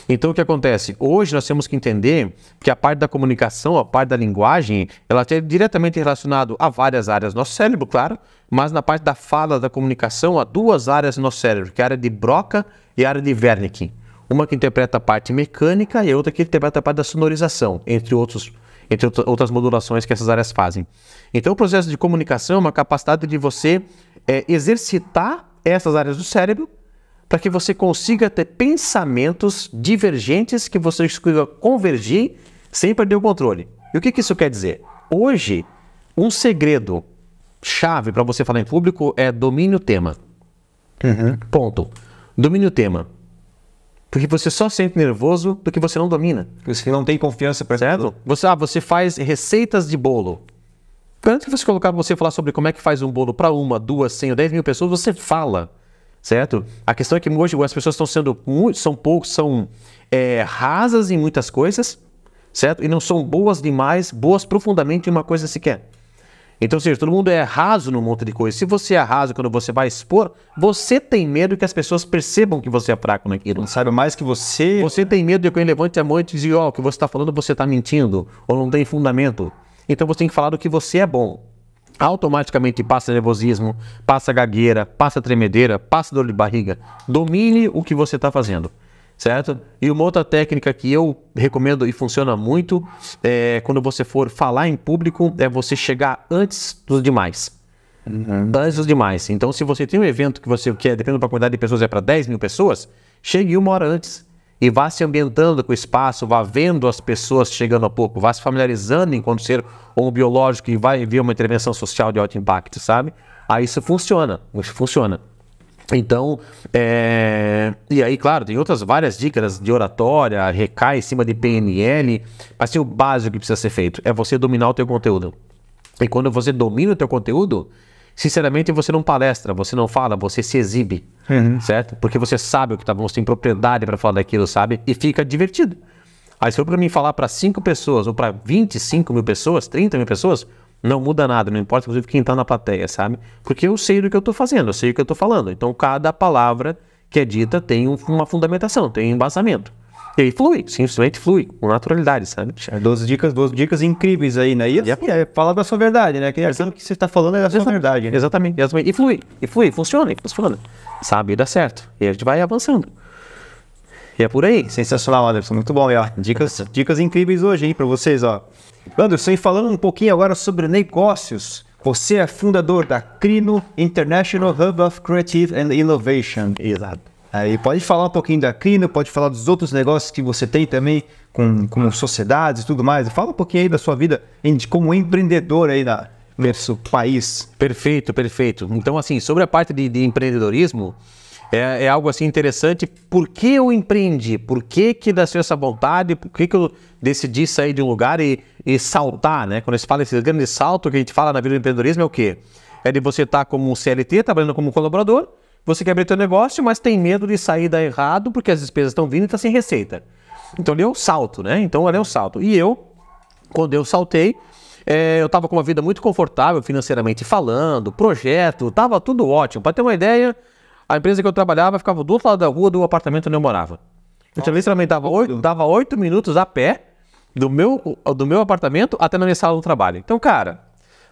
Então o que acontece? Hoje nós temos que entender que a parte da comunicação, a parte da linguagem, ela é diretamente relacionada a várias áreas do nosso cérebro, claro, mas na parte da fala, da comunicação, há duas áreas do nosso cérebro, que é a área de Broca e a área de Wernicke. Uma que interpreta a parte mecânica e a outra que interpreta a parte da sonorização, entre outras modulações que essas áreas fazem. Então o processo de comunicação é uma capacidade de você exercitar essas áreas do cérebro para que você consiga ter pensamentos divergentes que você consiga convergir sem perder o controle. E o que isso quer dizer? Hoje, um segredo chave para você falar em público é domínio tema. Ponto. Domínio tema. Porque você só sente nervoso do que você não domina. Você não tem confiança para certo? Você faz receitas de bolo. Antes que você colocar você falar sobre como é que faz um bolo para 1, 2, 100 ou 10 mil pessoas, você fala, certo? A questão é que hoje as pessoas são rasas em muitas coisas, certo? E não são boas demais, boas profundamente em uma coisa sequer. Então, ou seja, todo mundo é raso num monte de coisa. Se você é raso quando você vai expor, você tem medo que as pessoas percebam que você é fraco naquilo. Não sabe mais que você... Você tem medo de que eu levante a mão e diga, o que você está falando você está mentindo, ou não tem fundamento. Então você tem que falar do que você é bom. Automaticamente passa nervosismo, passa gagueira, passa tremedeira, passa dor de barriga. Domine o que você está fazendo, certo? E uma outra técnica que eu recomendo e funciona muito quando você for falar em público é você chegar antes dos demais. Antes dos demais. Então se você tem um evento que você quer, dependendo da quantidade de pessoas, é para 10 mil pessoas, chegue 1 hora antes. E vá se ambientando com o espaço, vá vendo as pessoas chegando a pouco, vá se familiarizando enquanto ser um biológico e vai ver uma intervenção social de alto impacto, sabe? Aí isso funciona. Então, e aí, claro, tem várias dicas de oratória, recai em cima de PNL, mas tem o básico que precisa ser feito, é você dominar o teu conteúdo. E quando você domina o teu conteúdo, sinceramente, você não palestra, você não fala, você se exibe, certo? Porque você sabe o que você tem propriedade para falar daquilo, sabe? E fica divertido. Aí se for para mim falar para 5 pessoas, ou para 25 mil pessoas, 30 mil pessoas, Não muda nada, não importa, inclusive, quem está na plateia, sabe? Porque eu sei do que eu estou fazendo, eu sei o que eu estou falando. Então, cada palavra que é dita tem uma fundamentação, tem um embasamento. E aí flui, simplesmente flui, com naturalidade, sabe? 12 dicas incríveis aí, né? E fala da sua verdade, né? Aquilo que você está falando é da sua verdade. Né? Exatamente. E flui, funciona, sabe? E dá certo. E a gente vai avançando. E é por aí. Sensacional, Anderson. Muito bom. E, ó, dicas incríveis hoje aí para vocês, ó. Anderson, e falando um pouquinho agora sobre negócios. Você é fundador da Crino International Hub of Creative and Innovation. Exato. Aí pode falar um pouquinho da Crino, pode falar dos outros negócios que você tem também, com sociedades e tudo mais. Fala um pouquinho aí da sua vida como empreendedor aí nesse país. Perfeito. Então, assim, sobre a parte de empreendedorismo, é algo assim interessante. Por que eu empreendi? Por que nasceu essa vontade? Por que eu decidi sair de um lugar e saltar, né? Quando a gente fala esse grande salto que a gente fala na vida do empreendedorismo é o quê? É de você estar como um CLT, trabalhando como colaborador. Você quer abrir teu negócio, mas tem medo de sair dar errado porque as despesas estão vindo e está sem receita. Então, ali é o salto, né? E eu, quando eu saltei, eu estava com uma vida muito confortável financeiramente falando, projeto, estava tudo ótimo. Para ter uma ideia, a empresa que eu trabalhava ficava do outro lado da rua do apartamento onde eu morava. Então, literalmente, dava 8 minutos a pé do meu apartamento até na minha sala do trabalho. Então, cara,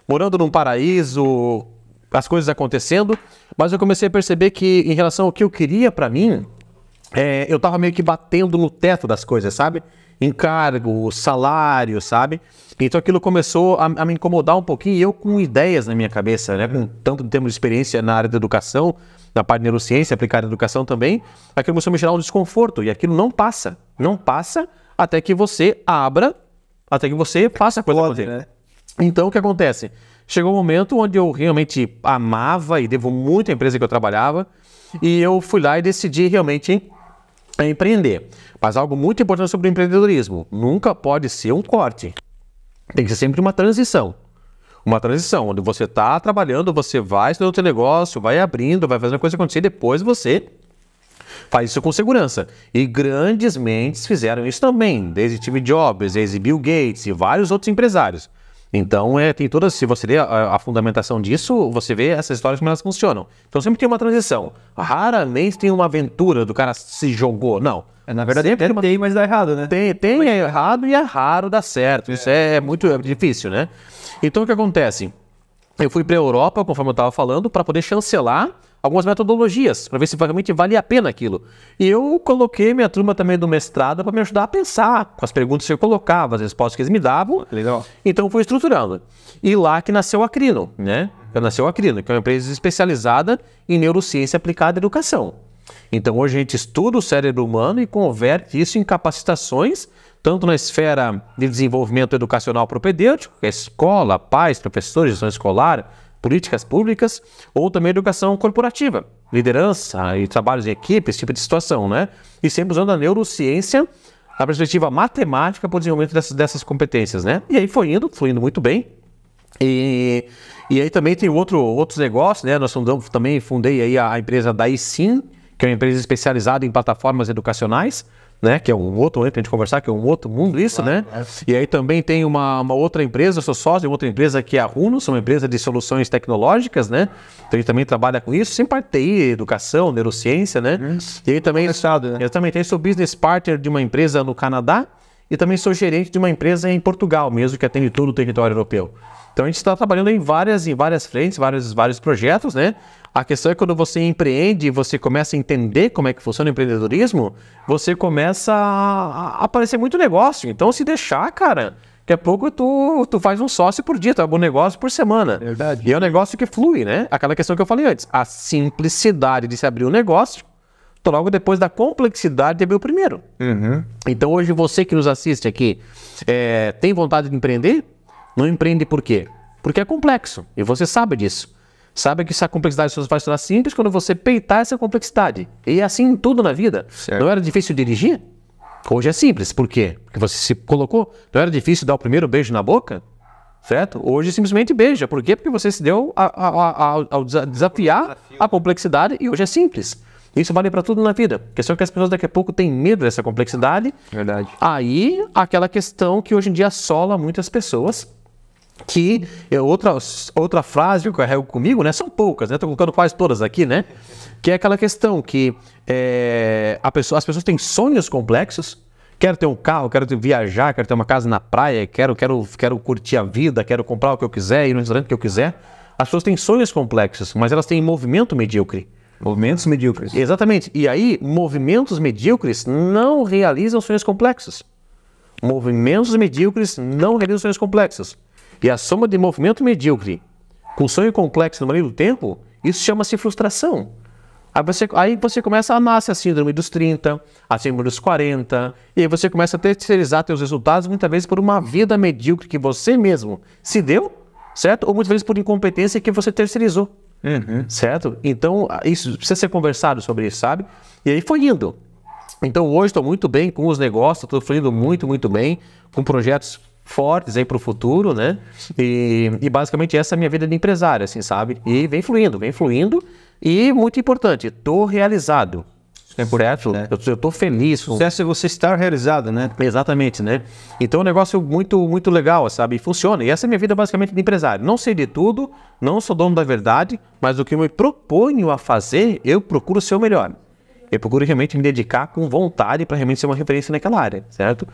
morando num paraíso, as coisas acontecendo, mas eu comecei a perceber que, em relação ao que eu queria pra mim, eu tava meio que batendo no teto das coisas, sabe? Encargo, salário, sabe? Então aquilo começou a me incomodar um pouquinho, e eu com ideias na minha cabeça, né? Com tanto tempo de experiência na área da educação, na parte de neurociência, aplicada à educação também, aquilo começou a me gerar um desconforto, e aquilo não passa até que você abra, até que você faça a coisa acontecer. Né? Então o que acontece? Chegou um momento onde eu realmente amava e devo muito à empresa que eu trabalhava, e eu fui lá e decidi realmente empreender. Mas algo muito importante sobre o empreendedorismo, nunca pode ser um corte. Tem que ser sempre uma transição. Uma transição, onde você está trabalhando, você vai estudando o seu negócio, vai abrindo, vai fazendo a coisa acontecer, e depois você faz isso com segurança. E grandes mentes fizeram isso também, desde Steve Jobs, desde Bill Gates e vários outros empresários. Então, tem todas, se você ler a fundamentação disso, você vê essas histórias como elas funcionam. Então, sempre tem uma transição. Raramente tem uma aventura do cara se jogou, não. Na verdade, tem, mas dá errado, né? Tem errado e é raro dar certo. Isso é muito difícil, né? Então, o que acontece? Eu fui para a Europa, conforme eu estava falando, para poder chancelar algumas metodologias, para ver se realmente valia a pena aquilo. E eu coloquei minha turma também do mestrado para me ajudar a pensar com as perguntas que eu colocava, as respostas que eles me davam. Legal. Então, fui estruturando. E lá que nasceu a Crino, né? Nasceu a Crino, que é uma empresa especializada em neurociência aplicada à educação. Então, hoje a gente estuda o cérebro humano e converte isso em capacitações, tanto na esfera de desenvolvimento educacional propedêutico, que é escola, pais, professores, gestão escolar, políticas públicas, ou também educação corporativa, liderança e trabalhos em equipe, esse tipo de situação, né? E sempre usando a neurociência, a perspectiva matemática para o desenvolvimento dessas competências, né? E aí fluindo muito bem. E aí também tem outros negócios, né? Nós também fundei aí a empresa da iSim, que é uma empresa especializada em plataformas educacionais, né? Que é um outro, pra gente conversar, que é um outro mundo isso, né? E aí também tem uma outra empresa, eu sou sócio de outra empresa que é a Runos, uma empresa de soluções tecnológicas, né? Então a gente também trabalha com isso, sem parte TI, educação, neurociência, né? E aí também, eu também sou business partner de uma empresa no Canadá e também sou gerente de uma empresa em Portugal mesmo, que atende todo o território europeu. Então a gente está trabalhando em várias frentes, vários projetos, né? A questão é quando você empreende, você começa a entender como é que funciona o empreendedorismo, você começa a aparecer muito negócio. Então, se deixar, cara, daqui a pouco tu faz um sócio por dia, tu abre um negócio por semana. Verdade. E é um negócio que flui, né? Aquela questão que eu falei antes, a simplicidade de se abrir um negócio, logo depois da complexidade de abrir o primeiro. Então, hoje você que nos assiste aqui, tem vontade de empreender? Não empreende por quê? Porque é complexo, e você sabe disso. Sabe que essa complexidade só vai se tornar simples quando você peitar essa complexidade. E é assim em tudo na vida. Certo. Não era difícil dirigir? Hoje é simples. Por quê? Porque você se colocou. Não era difícil dar o primeiro beijo na boca? Certo? Hoje simplesmente beija. Por quê? Porque você se deu ao desafiar a complexidade e hoje é simples. Isso vale para tudo na vida. A questão é que as pessoas daqui a pouco têm medo dessa complexidade. Verdade. Aí, aquela questão que hoje em dia assola muitas pessoas, Que outra frase que eu carrego comigo, né? São poucas, né? Tô colocando quase todas aqui, né? Que é aquela questão que as pessoas têm sonhos complexos. Quero ter um carro, quero viajar, quero ter uma casa na praia, quero curtir a vida, quero comprar o que eu quiser, ir no restaurante que eu quiser. As pessoas têm sonhos complexos, mas elas têm movimento medíocre. Movimentos medíocres. Exatamente. E aí, movimentos medíocres não realizam sonhos complexos. Movimentos medíocres não realizam sonhos complexos. E a soma de movimento medíocre com sonho complexo no meio do tempo, isso chama-se frustração. Aí você começa a nascer a síndrome dos 30, a síndrome dos 40, e aí você começa a terceirizar seus resultados, muitas vezes por uma vida medíocre que você mesmo se deu, certo? Ou muitas vezes por incompetência que você terceirizou, certo? Então, isso precisa ser conversado sobre isso, sabe? E aí foi indo. Então, hoje estou muito bem com os negócios, estou fluindo muito, muito bem, com projetos fortes aí para o futuro, né? E basicamente essa é a minha vida de empresário, assim, sabe? E vem fluindo. E muito importante, estou realizado. É correto? Eu estou feliz. Sucesso é você estar realizado, né? Exatamente, né? Então é um negócio muito, muito legal, sabe? E funciona. E essa é a minha vida basicamente de empresário. Não sei de tudo, não sou dono da verdade, mas o que eu me proponho a fazer, eu procuro ser o melhor. Eu procuro realmente me dedicar com vontade para realmente ser uma referência naquela área, certo?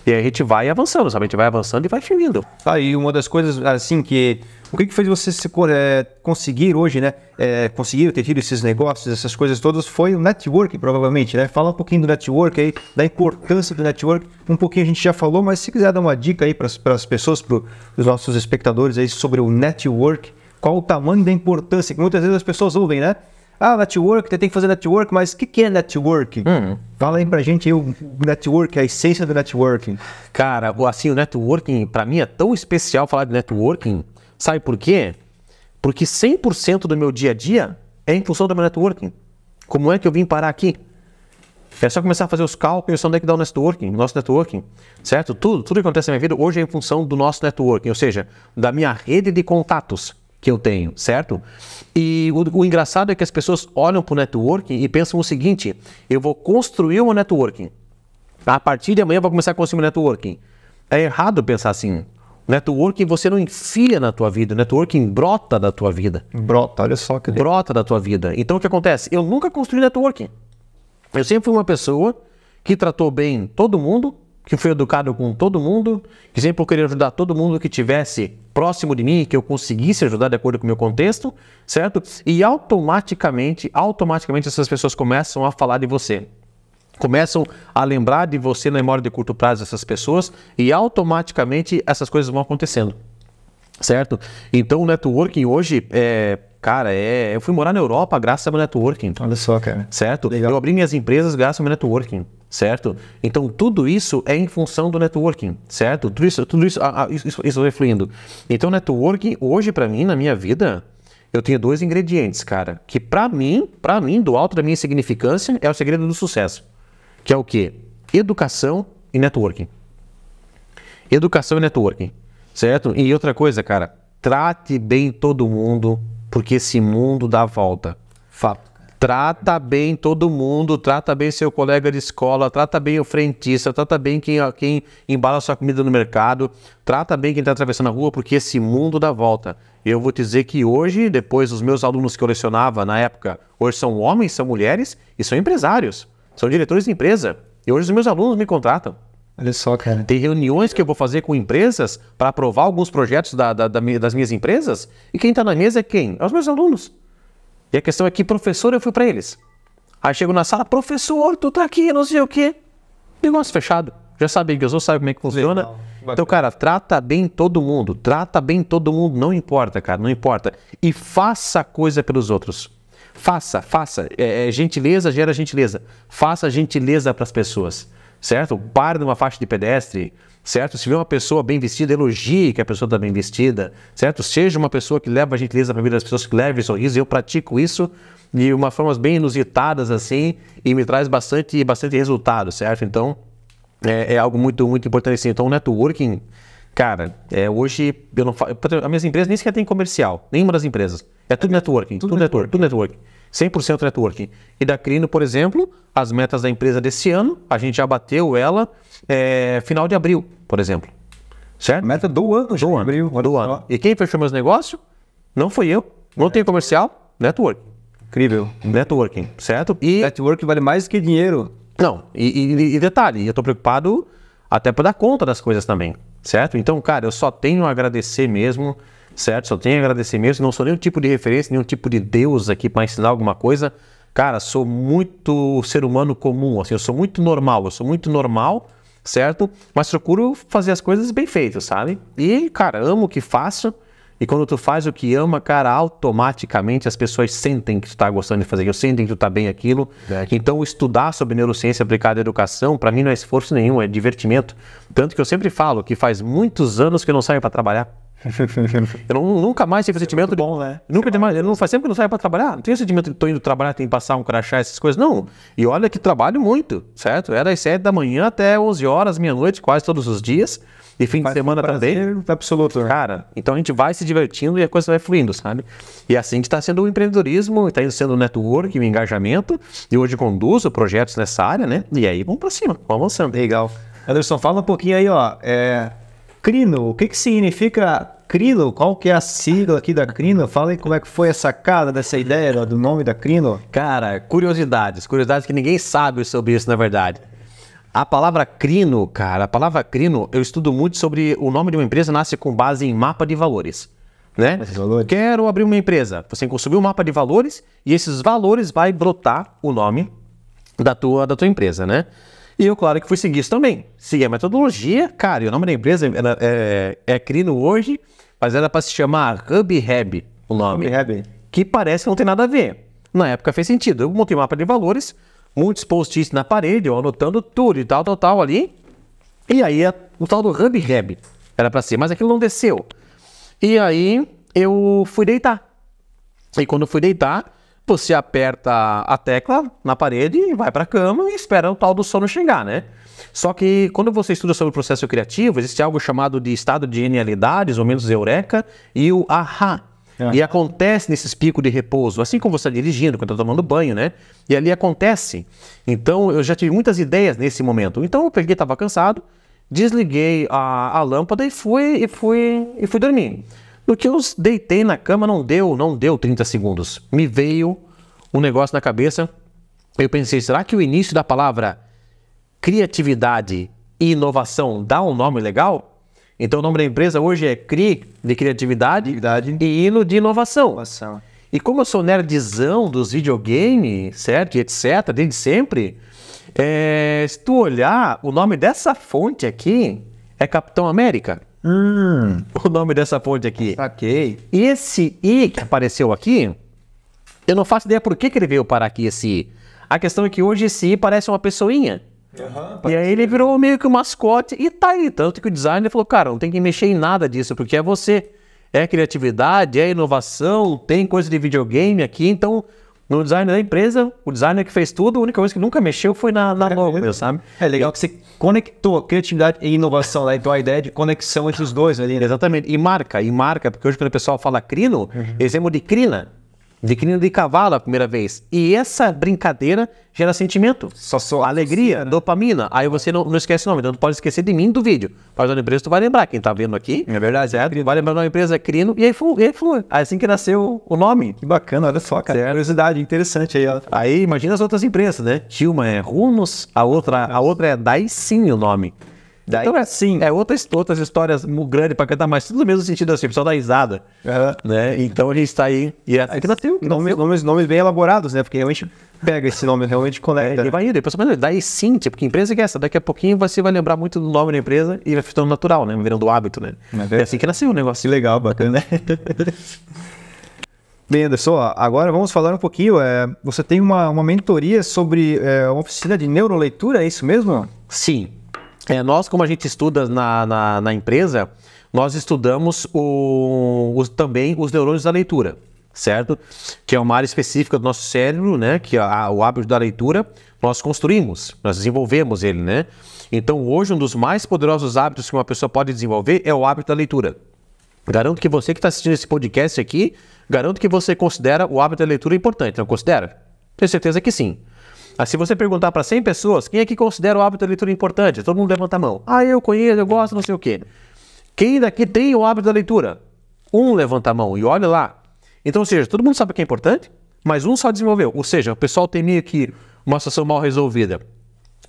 E aí a gente vai avançando, sabe? A gente vai avançando e vai fluindo. E uma das coisas, assim, o que fez você conseguir hoje, né? Conseguir ter tido esses negócios, essas coisas todas, foi o network, provavelmente, né? Fala um pouquinho do network aí, da importância do network. Um pouquinho a gente já falou, mas se quiser dar uma dica aí para as pessoas, para os nossos espectadores aí sobre o network, qual o tamanho da importância, que muitas vezes as pessoas ouvem, né? Network, tem que fazer network, mas o que é networking? Fala aí pra gente aí o network, a essência do networking. Cara, assim, o networking, pra mim é tão especial falar de networking. Sabe por quê? Porque 100% do meu dia a dia é em função do meu networking. Como é que eu vim parar aqui? É só começar a fazer os cálculos, onde é que dá o nosso networking, certo? Tudo que acontece na minha vida hoje é em função do nosso networking, ou seja, da minha rede de contatos que eu tenho, certo? E o engraçado é que as pessoas olham para o networking e pensam o seguinte: eu vou construir um networking. A partir de amanhã eu vou começar a construir um networking. É errado pensar assim. Networking você não enfia na tua vida, networking brota da tua vida. Brota, olha só que... Brota da tua vida. Então o que acontece? Eu nunca construí networking. Eu sempre fui uma pessoa que tratou bem todo mundo, que foi educado com todo mundo, que sempre queria ajudar todo mundo que estivesse próximo de mim, que eu conseguisse ajudar de acordo com o meu contexto, certo? E automaticamente essas pessoas começam a falar de você. Começam a lembrar de você na memória de curto prazo essas pessoas e automaticamente essas coisas vão acontecendo, certo? Então o networking hoje eu fui morar na Europa graças ao meu networking. Olha só, cara. Certo? Legal. Eu abri minhas empresas graças ao meu networking, certo? Então tudo isso é em função do networking, certo? Tudo isso vai fluindo. Então networking hoje pra mim, na minha vida, eu tenho 2 ingredientes, cara, que pra mim, do alto da minha insignificância, é o segredo do sucesso. Que é o quê? Educação e networking. Educação e networking, certo? E outra coisa, cara, trate bem todo mundo, porque esse mundo dá volta. Fato. Trata bem todo mundo, trata bem seu colega de escola, trata bem o frentista, trata bem quem embala sua comida no mercado, trata bem quem está atravessando a rua, porque esse mundo dá volta. Eu vou te dizer que hoje, depois os meus alunos que eu lecionava na época, hoje são homens, são mulheres e são empresários, são diretores de empresa. E hoje os meus alunos me contratam. Olha só, cara. Tem reuniões que eu vou fazer com empresas para aprovar alguns projetos das minhas empresas, e quem está na mesa é quem? É os meus alunos. E a questão é que professor eu fui para eles. Aí chego na sala, professor, tu tá aqui, não sei o quê. Negócio fechado. Já sabe que eu sou, sabe como é que funciona. Legal. Então, cara, trata bem todo mundo. Trata bem todo mundo. Não importa, cara, não importa. E faça coisa pelos outros. Faça. Gentileza gera gentileza. Faça gentileza para as pessoas, certo? Pare numa faixa de pedestre, certo? Se vê uma pessoa bem vestida, elogie que a pessoa está bem vestida, certo? Seja uma pessoa que leva a gentileza para a vida das pessoas, que leve sorriso. Eu pratico isso de uma formas bem inusitadas, assim, e me traz bastante resultado, certo? Então, é algo muito, muito importante, assim. Então, o networking, cara, hoje, eu não faço... As minhas empresas nem sequer tem comercial, nenhuma das empresas. É tudo networking, tudo networking. 100% networking. E da Crino, por exemplo, as metas da empresa desse ano, a gente já bateu ela final de abril, por exemplo. certo? Meta do ano, já abriu. Do ano. E quem fechou meus negócios? Não fui eu. Não tem comercial, network. Incrível. Networking, certo? E Network vale mais que dinheiro. não, e detalhe, eu tô preocupado até para dar conta das coisas também, certo? Então, cara, eu só tenho a agradecer mesmo, certo? Só tenho a agradecer mesmo, não sou nenhum tipo de referência, nenhum tipo de Deus aqui para ensinar alguma coisa. Cara, sou muito ser humano comum, assim, eu sou muito normal, certo? Mas procuro fazer as coisas bem feitas, sabe? E, cara, amo o que faço. E quando tu faz o que ama, cara, automaticamente as pessoas sentem que tu tá gostando de fazer aquilo, sentem que tu tá bem aquilo. Então, estudar sobre neurociência aplicada à educação, para mim não é esforço nenhum, é divertimento. Tanto que eu sempre falo que faz muitos anos que eu não saio para trabalhar. Eu nunca mais tive sentimento de... bom, né? Nunca demais, eu não faz tempo que eu não saio para trabalhar. Não tenho sentimento de tô indo trabalhar, tem que passar um crachá, essas coisas. Não. E olha que trabalho muito, certo? É das 7 da manhã até 11 horas, meia-noite, quase todos os dias. E fim de semana também. Absoluto. Cara, então a gente vai se divertindo e a coisa vai fluindo, sabe? E assim a gente está sendo o empreendedorismo, está sendo o network, o engajamento. E hoje conduzo projetos nessa área, né? E aí vamos para cima, vamos avançando. Legal. Anderson, fala um pouquinho aí, ó. Crino, o que significa Crino? Qual que é a sigla aqui da Crino? Fala aí como é que foi a sacada dessa ideia do nome da Crino. Cara, curiosidades que ninguém sabe sobre isso, na verdade. A palavra crino, cara, a palavra crino, eu estudo muito sobre o nome de uma empresa, nasce com base em mapa de valores, né? Quero abrir uma empresa, você tem que construir um mapa de valores e esses valores vai brotar o nome da tua empresa, né? E eu, claro, que fui seguir isso também. Segui a metodologia, cara, e o nome da empresa é crino hoje, mas era para se chamar HubHab, o nome. HubHab. Que parece que não tem nada a ver. Na época fez sentido. Eu montei um mapa de valores, muitos post-its na parede, eu anotando tudo e tal ali. E aí o tal do HubHab era para ser, mas aquilo não desceu. E aí eu fui deitar. E quando eu fui deitar, você aperta a tecla na parede e vai para a cama e espera o tal do sono chegar, né? Só que quando você estuda sobre o processo criativo, existe algo chamado de estado de genialidades, ou menos eureka, e o ahá. E acontece nesses picos de repouso, assim como você está dirigindo, quando está tomando banho, né? E ali acontece. Então, eu já tive muitas ideias nesse momento. Então, eu peguei, estava cansado, desliguei a lâmpada e fui dormir. No que eu deitei na cama, não deu 30 segundos. Me veio um negócio na cabeça. Eu pensei, será que o início da palavra criatividade e inovação dá um nome legal? Então o nome da empresa hoje é CRI, de criatividade, e INO de inovação. E como eu sou nerdzão dos videogames, certo, e etc, desde sempre, se tu olhar, o nome dessa fonte aqui é Capitão América. O nome dessa fonte aqui. Saquei. E esse I que apareceu aqui, eu não faço ideia por que ele veio parar aqui, esse I. A questão é que hoje esse I parece uma pessoinha. E aí ele virou meio que um mascote e tá aí. Tanto que o designer falou, cara, não tem que mexer em nada disso, porque é você. É criatividade, é inovação, tem coisa de videogame aqui. Então, no design da empresa, o designer que fez tudo, a única coisa que nunca mexeu foi na logo, sabe? É legal que você conectou criatividade e inovação lá. Então a ideia de conexão entre os dois ali, né? Exatamente. E marca, porque hoje quando o pessoal fala crino, eles chamam de crina. De crina de cavalo a primeira vez. E essa brincadeira gera sentimento. Só alegria, dopamina. Aí você não esquece o nome. Então não pode esquecer de mim do vídeo. Mas na empresa tu vai lembrar. Quem tá vendo aqui. É verdade. Certo? Vai lembrar da empresa Crino. E aí flui. Assim que nasceu o nome. Que bacana, olha só, cara. Certo. Curiosidade interessante aí, ó. Aí imagina as outras empresas, né? Uma é Runos, a outra é Daisin o nome. Então é assim, outras histórias grandes pra cantar, mas tudo no mesmo sentido assim, o pessoal dá risada, né? Então a gente tá aí, e é assim que nasceu. Nomes bem elaborados, né? Porque realmente pega esse nome, realmente conecta. E vai indo, depois daí sim, tipo, que empresa que é essa? Daqui a pouquinho você vai lembrar muito do nome da empresa e vai ficando natural, né? Virando hábito, né? É assim que nasceu o negócio. Que legal, bacana, né? Bem, Anderson, agora vamos falar um pouquinho, você tem uma mentoria sobre uma oficina de neuroleitura, é isso mesmo? Sim. Nós, como a gente estuda na empresa, nós estudamos também os neurônios da leitura, certo? Que é uma área específica do nosso cérebro, né? Que é o hábito da leitura, nós construímos, nós desenvolvemos ele, né? Então, hoje, um dos mais poderosos hábitos que uma pessoa pode desenvolver é o hábito da leitura. Garanto que você que está assistindo esse podcast aqui, garanto que você considera o hábito da leitura importante, não considera? Tenho certeza que sim. Se você perguntar para 100 pessoas, quem é que considera o hábito da leitura importante? Todo mundo levanta a mão. Eu conheço, eu gosto, não sei o quê. Quem daqui tem o hábito da leitura? Um levanta a mão e olha lá. Então, ou seja, todo mundo sabe que é importante, mas um só desenvolveu. Ou seja, o pessoal tem meio que uma situação mal resolvida.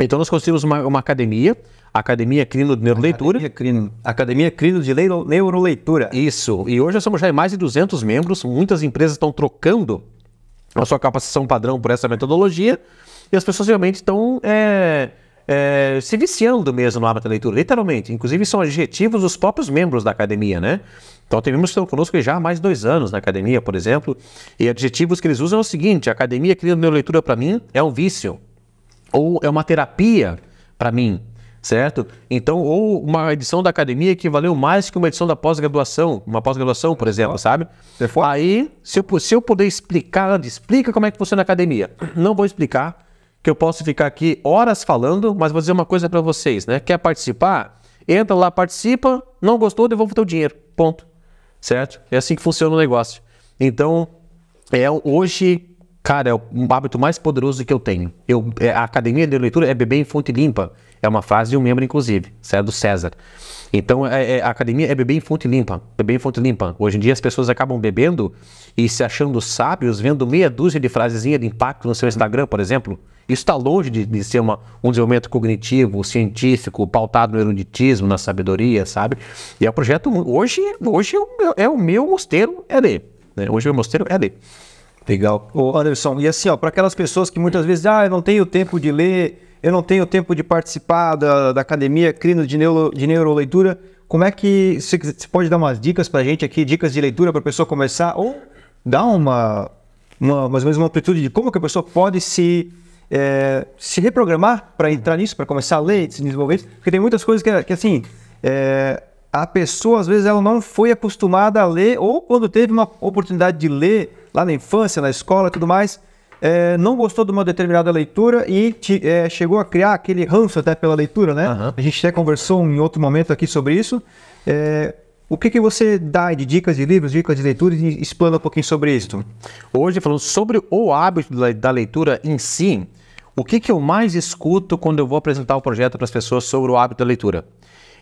Então, nós construímos uma academia, a Academia Crino de Neuroleitura. Academia Crino de Neuroleitura. Isso. E hoje nós somos já em mais de 200 membros. Muitas empresas estão trocando a sua capacitação padrão por essa metodologia. E as pessoas realmente estão se viciando mesmo no hábito da leitura, literalmente. Inclusive, são adjetivos dos próprios membros da academia, né? Então, tem membros que estão conosco já há mais de 2 anos na academia, por exemplo. E adjetivos que eles usam é o seguinte: a Academia Crino de Neuroleitura, para mim, é um vício. Ou é uma terapia para mim, certo? Então, ou uma edição da academia que valeu mais que uma edição da pós-graduação, uma pós-graduação, por exemplo, sabe? Aí, se eu puder explicar, explica como é que funciona a academia. Não vou explicar, que eu posso ficar aqui horas falando, mas vou dizer uma coisa para vocês, né? Quer participar? Entra lá, participa, não gostou, devolve o teu dinheiro, ponto, certo? É assim que funciona o negócio. Então, hoje... Cara, é o hábito mais poderoso que eu tenho. A Academia de Leitura é beber em fonte limpa. É uma frase de um membro, inclusive, do César. Então, a academia é beber em fonte limpa. Beber em fonte limpa. Hoje em dia, as pessoas acabam bebendo e se achando sábios, vendo meia dúzia de frasezinha de impacto no seu Instagram, por exemplo. Isso está longe de ser um desenvolvimento cognitivo, científico, pautado no eruditismo, na sabedoria, sabe? E é um projeto... Hoje o meu mosteiro é ler. Né? Hoje o meu mosteiro é ler. Legal. Ô Anderson, e assim, ó, para aquelas pessoas que muitas vezes, eu não tenho tempo de ler, eu não tenho tempo de participar da Academia Crino de Neuroleitura, como é que você pode dar umas dicas pra gente aqui, dicas de leitura para a pessoa começar, ou dar mais ou menos uma amplitude de como que a pessoa pode se reprogramar para entrar nisso, para começar a ler, se desenvolver, porque tem muitas coisas que assim, a pessoa às vezes ela não foi acostumada a ler, ou quando teve uma oportunidade de ler, lá na infância, na escola e tudo mais, não gostou de uma determinada leitura e chegou a criar aquele ranço até pela leitura, né? Uhum. A gente até conversou em outro momento aqui sobre isso. O que você dá de dicas de livros, dicas de leitura e explana um pouquinho sobre isso? Hoje, falando sobre o hábito da leitura em si, o que eu mais escuto quando eu vou apresentar o projeto para as pessoas sobre o hábito da leitura?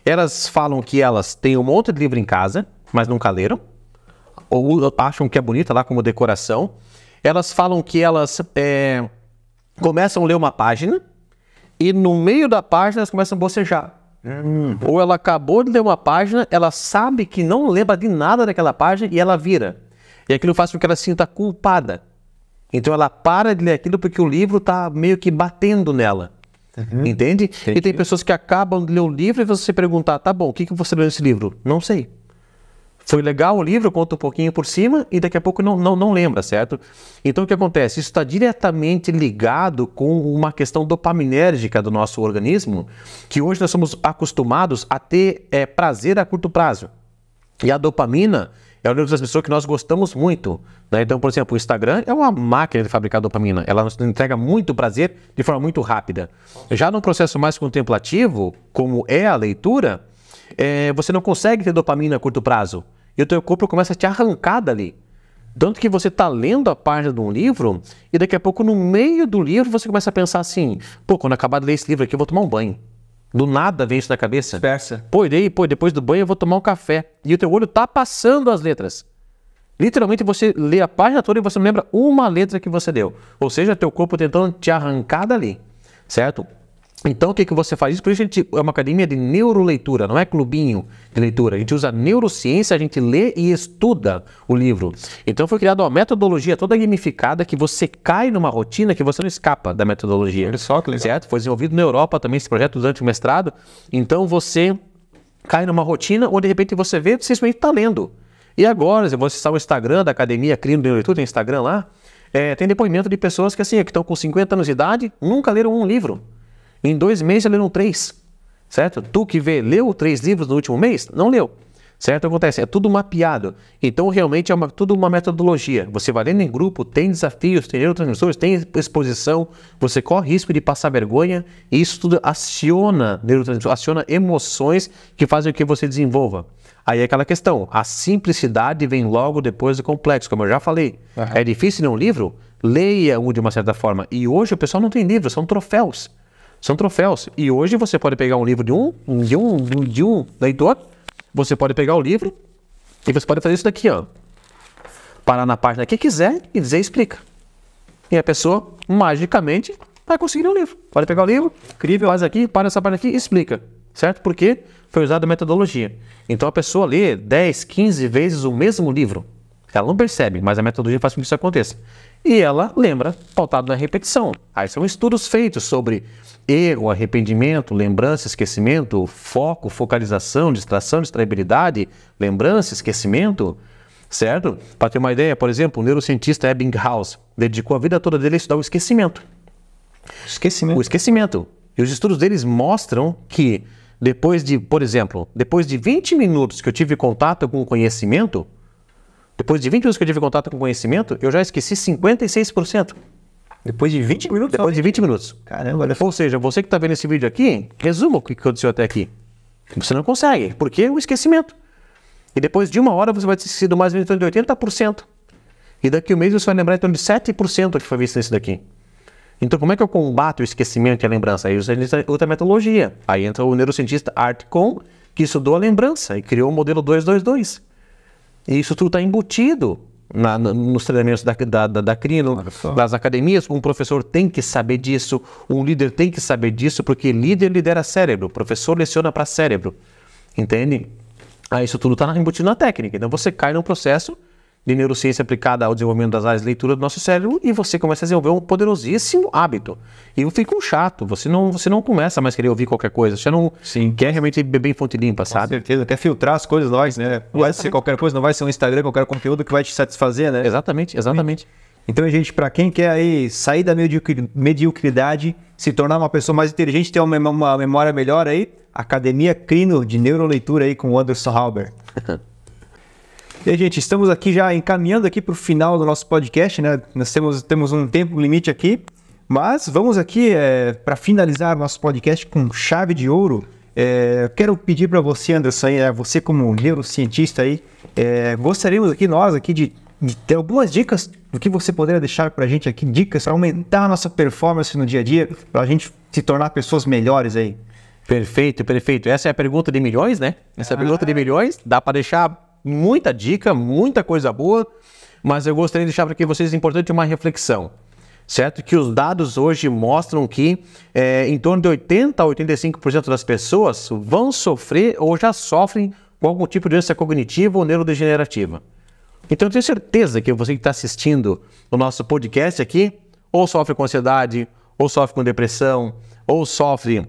Elas falam que elas têm um monte de livro em casa, mas nunca leram. Ou acham que é bonita lá como decoração. Elas falam que elas começam a ler uma página e no meio da página elas começam a bocejar. Ou ela acabou de ler uma página, ela sabe que não lembra de nada daquela página e ela vira. E aquilo faz com que ela se sinta culpada. Então ela para de ler aquilo porque o livro está meio que batendo nela. Entende? Entendi. E tem pessoas que acabam de ler o livro e você perguntar, tá bom, o que você leu nesse livro? Não sei. Foi legal o livro, conta um pouquinho por cima e daqui a pouco não lembra, certo? Então o que acontece? Isso está diretamente ligado com uma questão dopaminérgica do nosso organismo, que hoje nós somos acostumados a ter prazer a curto prazo. E a dopamina é um neurotransmissor que nós gostamos muito, né? Então, por exemplo, o Instagram é uma máquina de fabricar dopamina. Ela nos entrega muito prazer de forma muito rápida. Já num processo mais contemplativo, como é a leitura, você não consegue ter dopamina a curto prazo. E o teu corpo começa a te arrancar dali. Tanto que você está lendo a página de um livro e daqui a pouco, no meio do livro, você começa a pensar assim, quando acabar de ler esse livro aqui, eu vou tomar um banho. Do nada vem isso na cabeça. Dispersa. Depois do banho eu vou tomar um café. E o teu olho está passando as letras. Literalmente você lê a página toda e você não lembra uma letra que você deu. Ou seja, teu corpo tentando te arrancar dali. Certo? Então, o que você faz? Isso por isso a gente é uma academia de neuroleitura, não é clubinho de leitura. A gente usa neurociência, a gente lê e estuda o livro. Então, foi criada uma metodologia toda gamificada que você cai numa rotina que você não escapa da metodologia. Olha só que legal. Certo? Foi desenvolvido na Europa também esse projeto durante o mestrado. Então, você cai numa rotina onde, de repente, você vê, você simplesmente está lendo. E agora, se você está no Instagram da Academia Crino de Neuroleitura, tem Instagram lá, tem depoimento de pessoas que estão com 50 anos de idade, nunca leram um livro. Em 2 meses já leram 3, certo? Tu que leu 3 livros no último mês? Não leu, certo? Acontece, é tudo mapeado. Então, realmente, tudo uma metodologia. Você vai lendo em grupo, tem desafios, tem neurotransmissores, tem exposição, você corre risco de passar vergonha, e isso tudo aciona neurotransmissores, aciona emoções que fazem com que você desenvolva. Aí é aquela questão, a simplicidade vem logo depois do complexo, como eu já falei. Uhum. É difícil ler um livro? Leia-o de uma certa forma. E hoje o pessoal não tem livro, são troféus. São troféus. E hoje você pode pegar um livro de um leitor você pode pegar o livro e você pode fazer isso daqui, ó. Parar na página que quiser e dizer explica. E a pessoa, magicamente, vai conseguir o livro. Pode pegar o livro, incrível, faz aqui, para essa página aqui e explica. Certo? Porque foi usada a metodologia. Então a pessoa lê 10, 15 vezes o mesmo livro. Ela não percebe, mas a metodologia faz com que isso aconteça. E ela lembra, pautado na repetição. Aí são estudos feitos sobre erro, arrependimento, lembrança, esquecimento, foco, focalização, distração, distraibilidade, lembrança, esquecimento, certo? Para ter uma ideia, por exemplo, o neurocientista Ebbinghaus dedicou a vida toda dele a estudar o esquecimento. O esquecimento. E os estudos deles mostram que depois de, por exemplo, depois de 20 minutos que eu tive contato com o conhecimento, eu já esqueci 56%. Depois de 20 minutos? Depois de 20 minutos. Caramba, olha só. Ou seja, você que está vendo esse vídeo aqui, resuma o que aconteceu até aqui. Você não consegue, porque o esquecimento. E depois de 1 hora você vai ter esquecido mais ou menos de 80%. E daqui a um mês você vai lembrar então de 7% que foi visto nesse daqui. Então como é que eu combato o esquecimento e a lembrança? Aí usa outra metodologia. Aí entra o neurocientista Art Kohn, que estudou a lembrança e criou o modelo 222. E isso tudo está embutido nos treinamentos da Crino, nas academias. Um professor tem que saber disso, um líder tem que saber disso, porque líder lidera cérebro, professor leciona para cérebro. Entende? Aí isso tudo está embutido na técnica. Então você cai num processo de neurociência aplicada ao desenvolvimento das áreas de leitura do nosso cérebro e você começa a desenvolver um poderosíssimo hábito. E fica um chato, você não começa mais a querer ouvir qualquer coisa, você não quer realmente beber em fonte limpa, sabe? Com certeza, até filtrar as coisas nós, né? Não vai ser qualquer coisa, não vai ser um Instagram, qualquer conteúdo que vai te satisfazer, né? Exatamente. Então, gente, para quem quer aí sair da mediocridade, se tornar uma pessoa mais inteligente, ter uma memória melhor aí, Academia Crino de Neuroleitura aí com o Anderson Halber. E aí, gente, estamos aqui já encaminhando aqui para o final do nosso podcast, né? Nós temos um tempo limite aqui, mas vamos aqui para finalizar o nosso podcast com chave de ouro. Quero pedir para você, Anderson, você como neurocientista aí, gostaríamos aqui nós aqui de ter algumas dicas do que você poderia deixar para a gente aqui, dicas para aumentar a nossa performance no dia a dia, para a gente se tornar pessoas melhores aí. Perfeito. Essa é a pergunta de milhões, né? Essa é a pergunta de milhões, dá para deixar muita dica, muita coisa boa, mas eu gostaria de deixar para vocês importante uma reflexão, certo? Que os dados hoje mostram que em torno de 80% a 85% das pessoas vão sofrer ou já sofrem com algum tipo de doença cognitiva ou neurodegenerativa. Então eu tenho certeza que você que está assistindo o nosso podcast aqui, ou sofre com ansiedade, ou sofre com depressão, ou sofre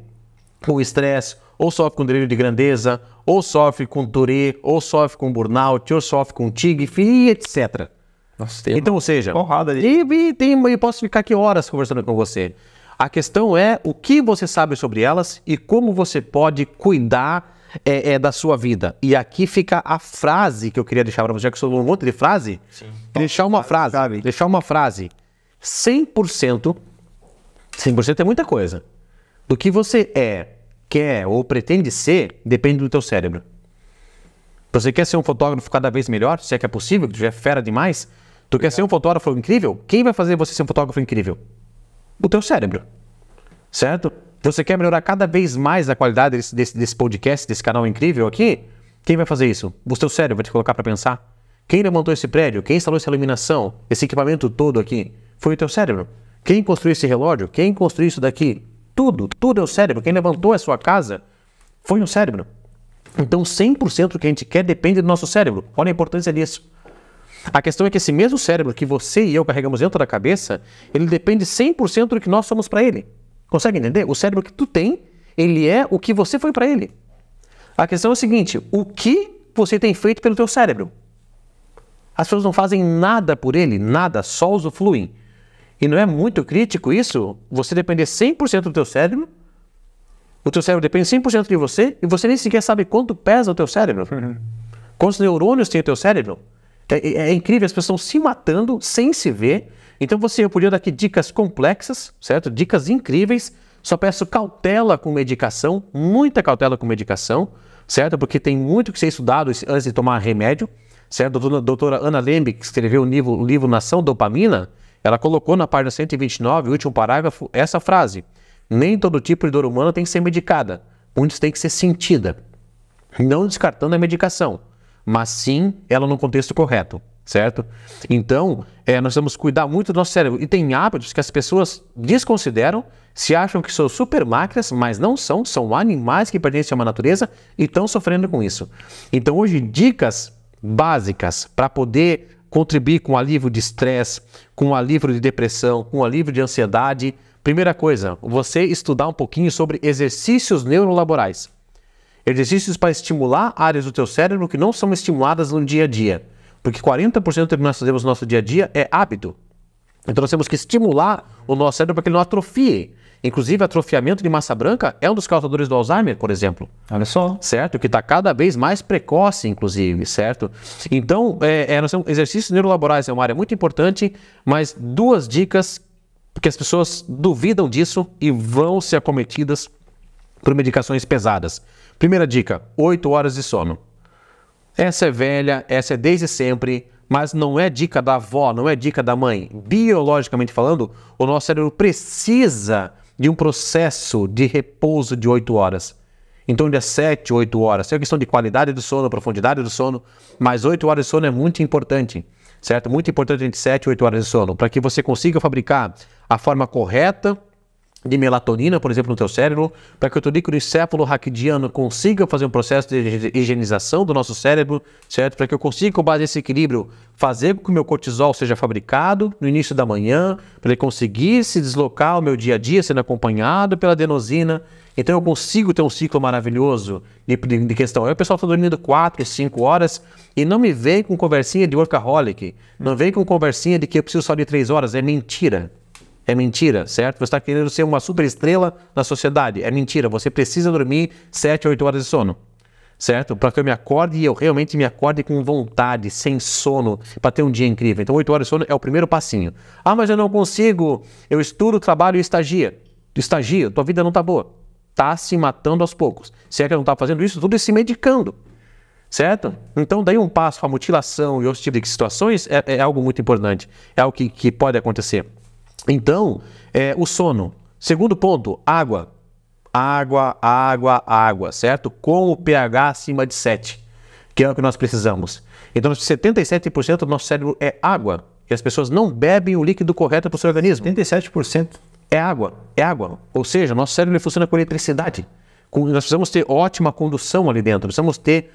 com estresse, ou sofre com delírio de grandeza, ou sofre com Tourette, ou sofre com burnout, ou sofre com TIG, etc. Nossa, então, ou seja, porrada ali. E posso ficar aqui horas conversando com você. A questão é o que você sabe sobre elas e como você pode cuidar da sua vida. E aqui fica a frase que eu queria deixar para você, já que eu sou um monte de frase. Sim. Deixar uma frase. 100% é muita coisa. Do que você quer ou pretende ser, depende do teu cérebro. Você quer ser um fotógrafo cada vez melhor, se é que é possível, que tu já é fera demais? Tu quer ser um fotógrafo incrível? Quem vai fazer você ser um fotógrafo incrível? O teu cérebro, certo? Você quer melhorar cada vez mais a qualidade desse podcast, desse canal incrível aqui? Quem vai fazer isso? O teu cérebro vai te colocar para pensar. Quem levantou esse prédio? Quem instalou essa iluminação? Esse equipamento todo aqui? Foi o teu cérebro. Quem construiu esse relógio? Quem construiu isso daqui? Tudo é o cérebro. Quem levantou a sua casa foi o cérebro. Então 100% do que a gente quer depende do nosso cérebro. Olha a importância disso. A questão é que esse mesmo cérebro que você e eu carregamos dentro da cabeça, ele depende 100% do que nós somos para ele. Consegue entender? O cérebro que tu tem, ele é o que você foi para ele. A questão é o seguinte, o que você tem feito pelo teu cérebro? As pessoas não fazem nada por ele, nada, só usufruem. E não é muito crítico isso? Você depender 100% do teu cérebro, o teu cérebro depende 100% de você, e você nem sequer sabe quanto pesa o teu cérebro. Quantos neurônios tem o teu cérebro? É incrível, as pessoas estão se matando sem se ver. Então eu podia dar aqui dicas complexas, certo? Dicas incríveis. Só peço cautela com medicação, muita cautela com medicação, certo? Porque tem muito que ser estudado antes de tomar remédio, certo? A doutora Ana Lembe, que escreveu o livro Nação Dopamina, ela colocou na página 129, o último parágrafo, essa frase: nem todo tipo de dor humana tem que ser medicada, muitos tem que ser sentida. Não descartando a medicação, mas sim ela no contexto correto, certo? Então, nós vamos cuidar muito do nosso cérebro. E tem hábitos que as pessoas desconsideram, se acham que são super máquinas, mas não são. São animais que pertencem a uma natureza e estão sofrendo com isso. Então, hoje, dicas básicas para poder contribuir com o alívio de estresse, com o alívio de depressão, com o alívio de ansiedade. Primeira coisa, você estudar um pouquinho sobre exercícios neurolaborais. Exercícios para estimular áreas do teu cérebro que não são estimuladas no dia a dia. Porque 40% do que nós fazemos no nosso dia a dia é hábito. Então nós temos que estimular o nosso cérebro para que ele não atrofie. Inclusive, atrofiamento de massa branca é um dos causadores do Alzheimer, por exemplo. Olha só. Certo? Que está cada vez mais precoce, inclusive, certo? Então, nós temos exercícios neurolaborais, é uma área muito importante, mas 2 dicas, porque as pessoas duvidam disso e vão ser acometidas por medicações pesadas. Primeira dica, 8 horas de sono. Essa é velha, essa é desde sempre, mas não é dica da avó, não é dica da mãe. Biologicamente falando, o nosso cérebro precisa de um processo de repouso de 8 horas. Então, de 7, 8 horas. É questão de qualidade do sono, profundidade do sono, mas 8 horas de sono é muito importante, certo? Muito importante entre 7 e 8 horas de sono, para que você consiga fabricar a forma correta de melatonina, por exemplo, no teu cérebro, para que o teu líquido encéfalo-raquidiano consiga fazer um processo de higienização do nosso cérebro, certo? Para que eu consiga, com base nesse equilíbrio, fazer com que o meu cortisol seja fabricado no início da manhã, para ele conseguir se deslocar ao meu dia a dia, sendo acompanhado pela adenosina. Então eu consigo ter um ciclo maravilhoso de questão. Aí o pessoal está dormindo 4, 5 horas e não me vem com conversinha de workaholic, não vem com conversinha de que eu preciso só de 3 horas, é mentira. É mentira, certo? Você está querendo ser uma super estrela na sociedade. É mentira, você precisa dormir 7 a 8 horas de sono, certo? Para que eu me acorde e eu realmente me acorde com vontade, sem sono, para ter um dia incrível. Então 8 horas de sono é o primeiro passinho. Ah, mas eu não consigo, eu estudo, trabalho e estagio, tua vida não está boa. Está se matando aos poucos. Se é que não está fazendo isso, tudo é se medicando, certo? Então daí um passo para a mutilação e outros tipos de situações é algo muito importante. É algo que pode acontecer. Então, o sono. Segundo ponto, água. Água, certo? Com o pH acima de 7, que é o que nós precisamos. Então, 77% do nosso cérebro é água. E as pessoas não bebem o líquido correto para o seu organismo. 77%? É água. Ou seja, nosso cérebro funciona com eletricidade. Nós precisamos ter ótima condução ali dentro. Precisamos ter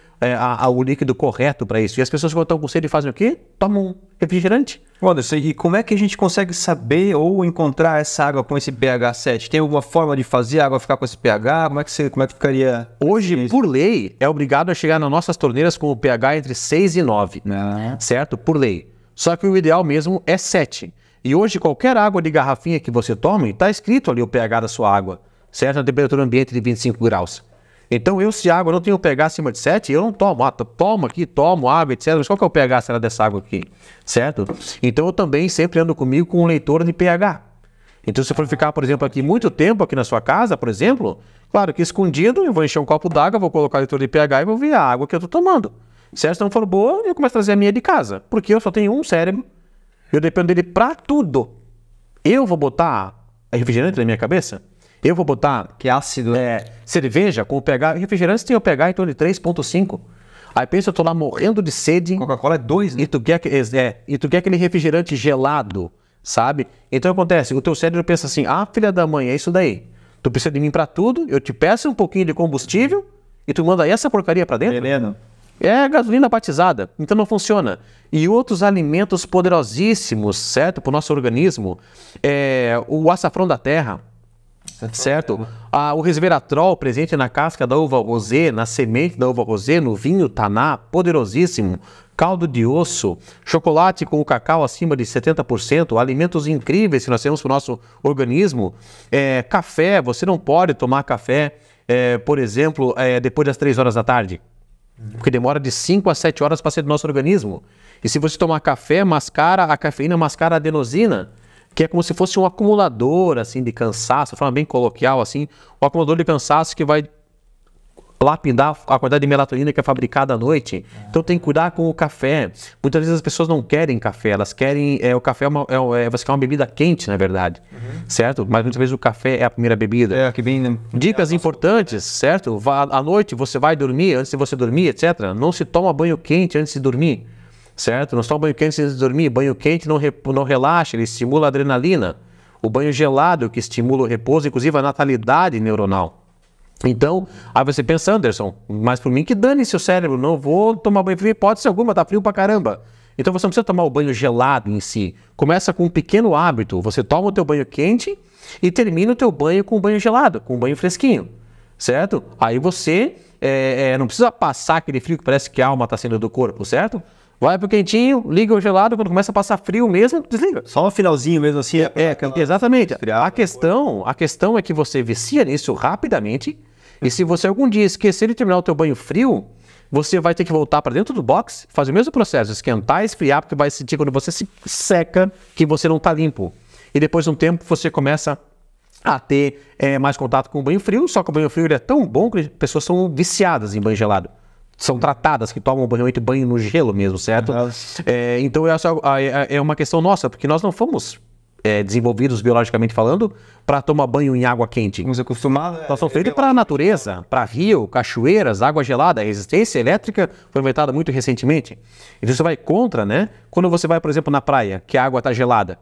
o líquido correto para isso. E as pessoas, quando estão com sede, fazem o quê? Tomam um refrigerante. Anderson, e como é que a gente consegue saber ou encontrar essa água com esse pH 7? Tem alguma forma de fazer a água ficar com esse pH? Como é que ficaria? Hoje, por lei, é obrigado a chegar nas nossas torneiras com o pH entre 6 e 9, certo? Por lei. Só que o ideal mesmo é 7. E hoje, qualquer água de garrafinha que você tome, está escrito ali o pH da sua água, certo? Na temperatura ambiente de 25 graus. Então, se a água não tem o pH acima de 7, eu não tomo. Tomo água, etc. Mas qual que é o pH será dessa água aqui? Certo? Então, eu também sempre ando comigo com um leitor de pH. Então, se eu for ficar, por exemplo, aqui muito tempo aqui na sua casa, por exemplo, claro que escondido, eu vou encher um copo d'água, vou colocar o leitor de pH e vou ver a água que eu estou tomando. Certo? Se não for boa, eu começo a trazer a minha de casa. Porque eu só tenho um cérebro, eu dependo dele para tudo. Eu vou botar refrigerante na minha cabeça? Eu vou botar que ácido cerveja com o pH. Refrigerantes tem o pH em torno de 3,5. Aí pensa, eu tô lá morrendo de sede. Coca-Cola é 2, né? E tu quer aquele refrigerante gelado, sabe? Então acontece, o teu cérebro pensa assim: ah, filha da mãe, é isso daí. Tu precisa de mim pra tudo, eu te peço um pouquinho de combustível e tu manda essa porcaria pra dentro. Veneno. É gasolina batizada, então não funciona. E outros alimentos poderosíssimos, certo? Pro nosso organismo, o açafrão da terra. Certo? O resveratrol presente na casca da uva rosé, na semente da uva rosé, no vinho taná, poderosíssimo. Caldo de osso, chocolate com o cacau acima de 70%, alimentos incríveis que nós temos para o nosso organismo. Café, você não pode tomar café, por exemplo, depois das 3 horas da tarde. Porque demora de 5 a 7 horas para sair do nosso organismo. E se você tomar café, a cafeína mascara a adenosina, que é como se fosse um acumulador assim, de cansaço, de forma bem coloquial, assim, um acumulador de cansaço que vai lapidar a quantidade de melatonina que é fabricada à noite. Então tem que cuidar com o café. Muitas vezes as pessoas não querem café, elas querem... o café você quer uma bebida quente, na verdade. Certo? Mas muitas vezes o café é a primeira bebida. Que bem... Dicas importantes, certo? À noite você vai dormir, antes de você dormir, etc. Não se toma banho quente antes de dormir. Certo? Não se toma banho quente antes de dormir. Banho quente não relaxa, ele estimula a adrenalina. O banho gelado que estimula o repouso, inclusive a natalidade neuronal. Então, aí você pensa, Anderson, mas por mim que dane seu cérebro, não vou tomar banho frio, hipótese alguma, tá frio pra caramba. Então você não precisa tomar o banho gelado em si. Começa com um pequeno hábito, você toma o teu banho quente e termina o teu banho com um banho gelado, com um banho fresquinho, certo? Aí você não precisa passar aquele frio que parece que a alma tá saindo do corpo, certo? Vai pro quentinho, liga o gelado, quando começa a passar frio mesmo, desliga. Só no finalzinho mesmo assim. Exatamente. A questão é que você vicia nisso rapidamente e se você algum dia esquecer de terminar o teu banho frio, você vai ter que voltar para dentro do box, fazer o mesmo processo, esquentar e esfriar, porque vai sentir quando você se seca que você não tá limpo. E depois de um tempo você começa a ter mais contato com o banho frio, só que o banho frio ele é tão bom que as pessoas são viciadas em banho gelado. São tratadas, que tomam banho no gelo mesmo, certo? Então é uma questão nossa, porque nós não fomos desenvolvidos biologicamente falando para tomar banho em água quente. Vamos acostumar. Nós somos feitos para a natureza, para rio, cachoeiras, água gelada. A resistência elétrica foi inventada muito recentemente. Então você vai contra, né? Quando você vai, por exemplo, na praia, que a água está gelada,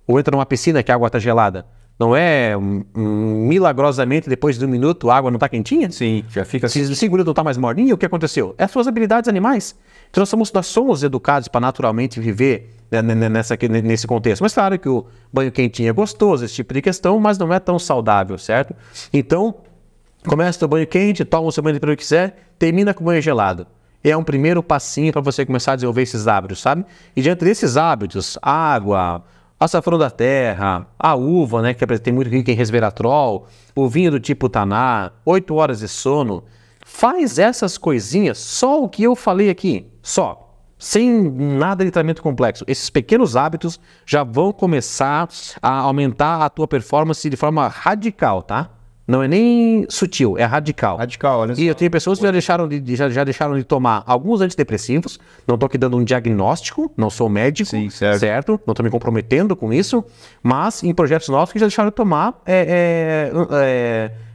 ou entra numa piscina que a água está gelada, não é milagrosamente depois de um minuto a água não está quentinha? Sim, já fica assim. Se 5 minutos não está mais morninha, o que aconteceu? É as suas habilidades animais. Então nós somos educados para naturalmente viver nesse contexto. Mas claro que o banho quentinho é gostoso, esse tipo de questão, mas não é tão saudável, certo? Então, começa o teu banho quente, toma o seu banho que quiser, termina com o banho gelado. É um primeiro passinho para você começar a desenvolver esses hábitos, sabe? E diante desses hábitos, água, açafrão da terra, a uva, né, que tem muito rico em resveratrol, o vinho do tipo taná, 8 horas de sono. Faz essas coisinhas, só o que eu falei aqui, só. Sem nada de tratamento complexo. Esses pequenos hábitos já vão começar a aumentar a tua performance de forma radical, tá? Não é nem sutil, é radical. Radical, olha só. E eu tenho pessoas que já deixaram de tomar alguns antidepressivos. Não estou aqui dando um diagnóstico, não sou médico, sim, certo? Não estou me comprometendo com isso. Mas em projetos nossos que já deixaram de tomar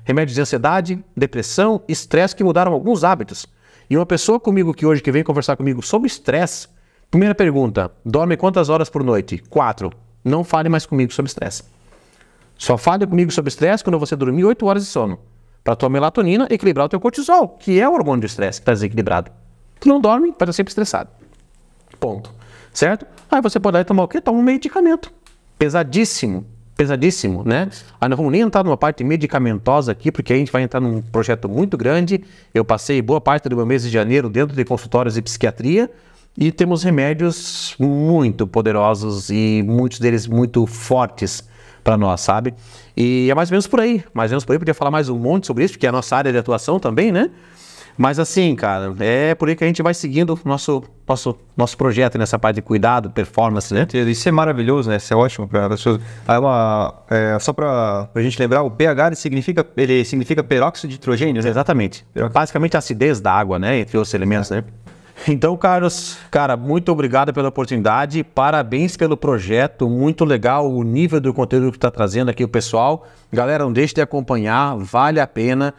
remédios de ansiedade, depressão, estresse, que mudaram alguns hábitos. E uma pessoa comigo que vem conversar comigo sobre estresse, primeira pergunta, dorme quantas horas por noite? 4. Não fale mais comigo sobre estresse. Só fale comigo sobre estresse quando você dormir 8 horas de sono. Para tua melatonina equilibrar o teu cortisol, que é o hormônio do estresse que está desequilibrado. Tu não dorme, vai estar sempre estressado. Ponto. Certo? Aí você pode ir tomar o quê? Toma um medicamento. Pesadíssimo, né? Aí não vamos nem entrar numa parte medicamentosa aqui, porque a gente vai entrar num projeto muito grande. Eu passei boa parte do meu mês de janeiro dentro de consultórios de psiquiatria e temos remédios muito poderosos e muitos deles muito fortes para nós, sabe? E é mais ou menos por aí. Podia falar mais um monte sobre isso, porque é a nossa área de atuação também, né? Mas assim, cara, é por aí que a gente vai seguindo nosso projeto nessa parte de cuidado, performance, né? Isso é maravilhoso, né? Isso é ótimo para as pessoas. Só para a gente lembrar, o pH ele significa peróxido de hidrogênio, né? Exatamente. Basicamente a acidez da água, né? Entre os elementos, né? Então, Carlos, cara, muito obrigado pela oportunidade, parabéns pelo projeto, muito legal o nível do conteúdo que está trazendo aqui o pessoal. Galera, não deixe de acompanhar, vale a pena.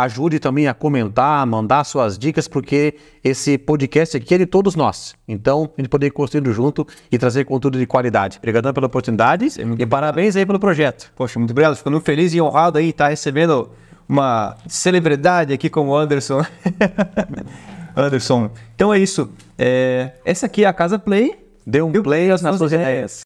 Ajude também a comentar, mandar suas dicas, porque esse podcast aqui é de todos nós. Então, a gente poder ir construindo junto e trazer conteúdo de qualidade. Obrigadão pela oportunidade e parabéns aí pelo projeto. Poxa, muito obrigado. Fico muito feliz e honrado aí estar recebendo uma celebridade aqui como o Anderson. Anderson. Então é isso. Essa aqui é a Casa Play. Dê um play nas suas ideias.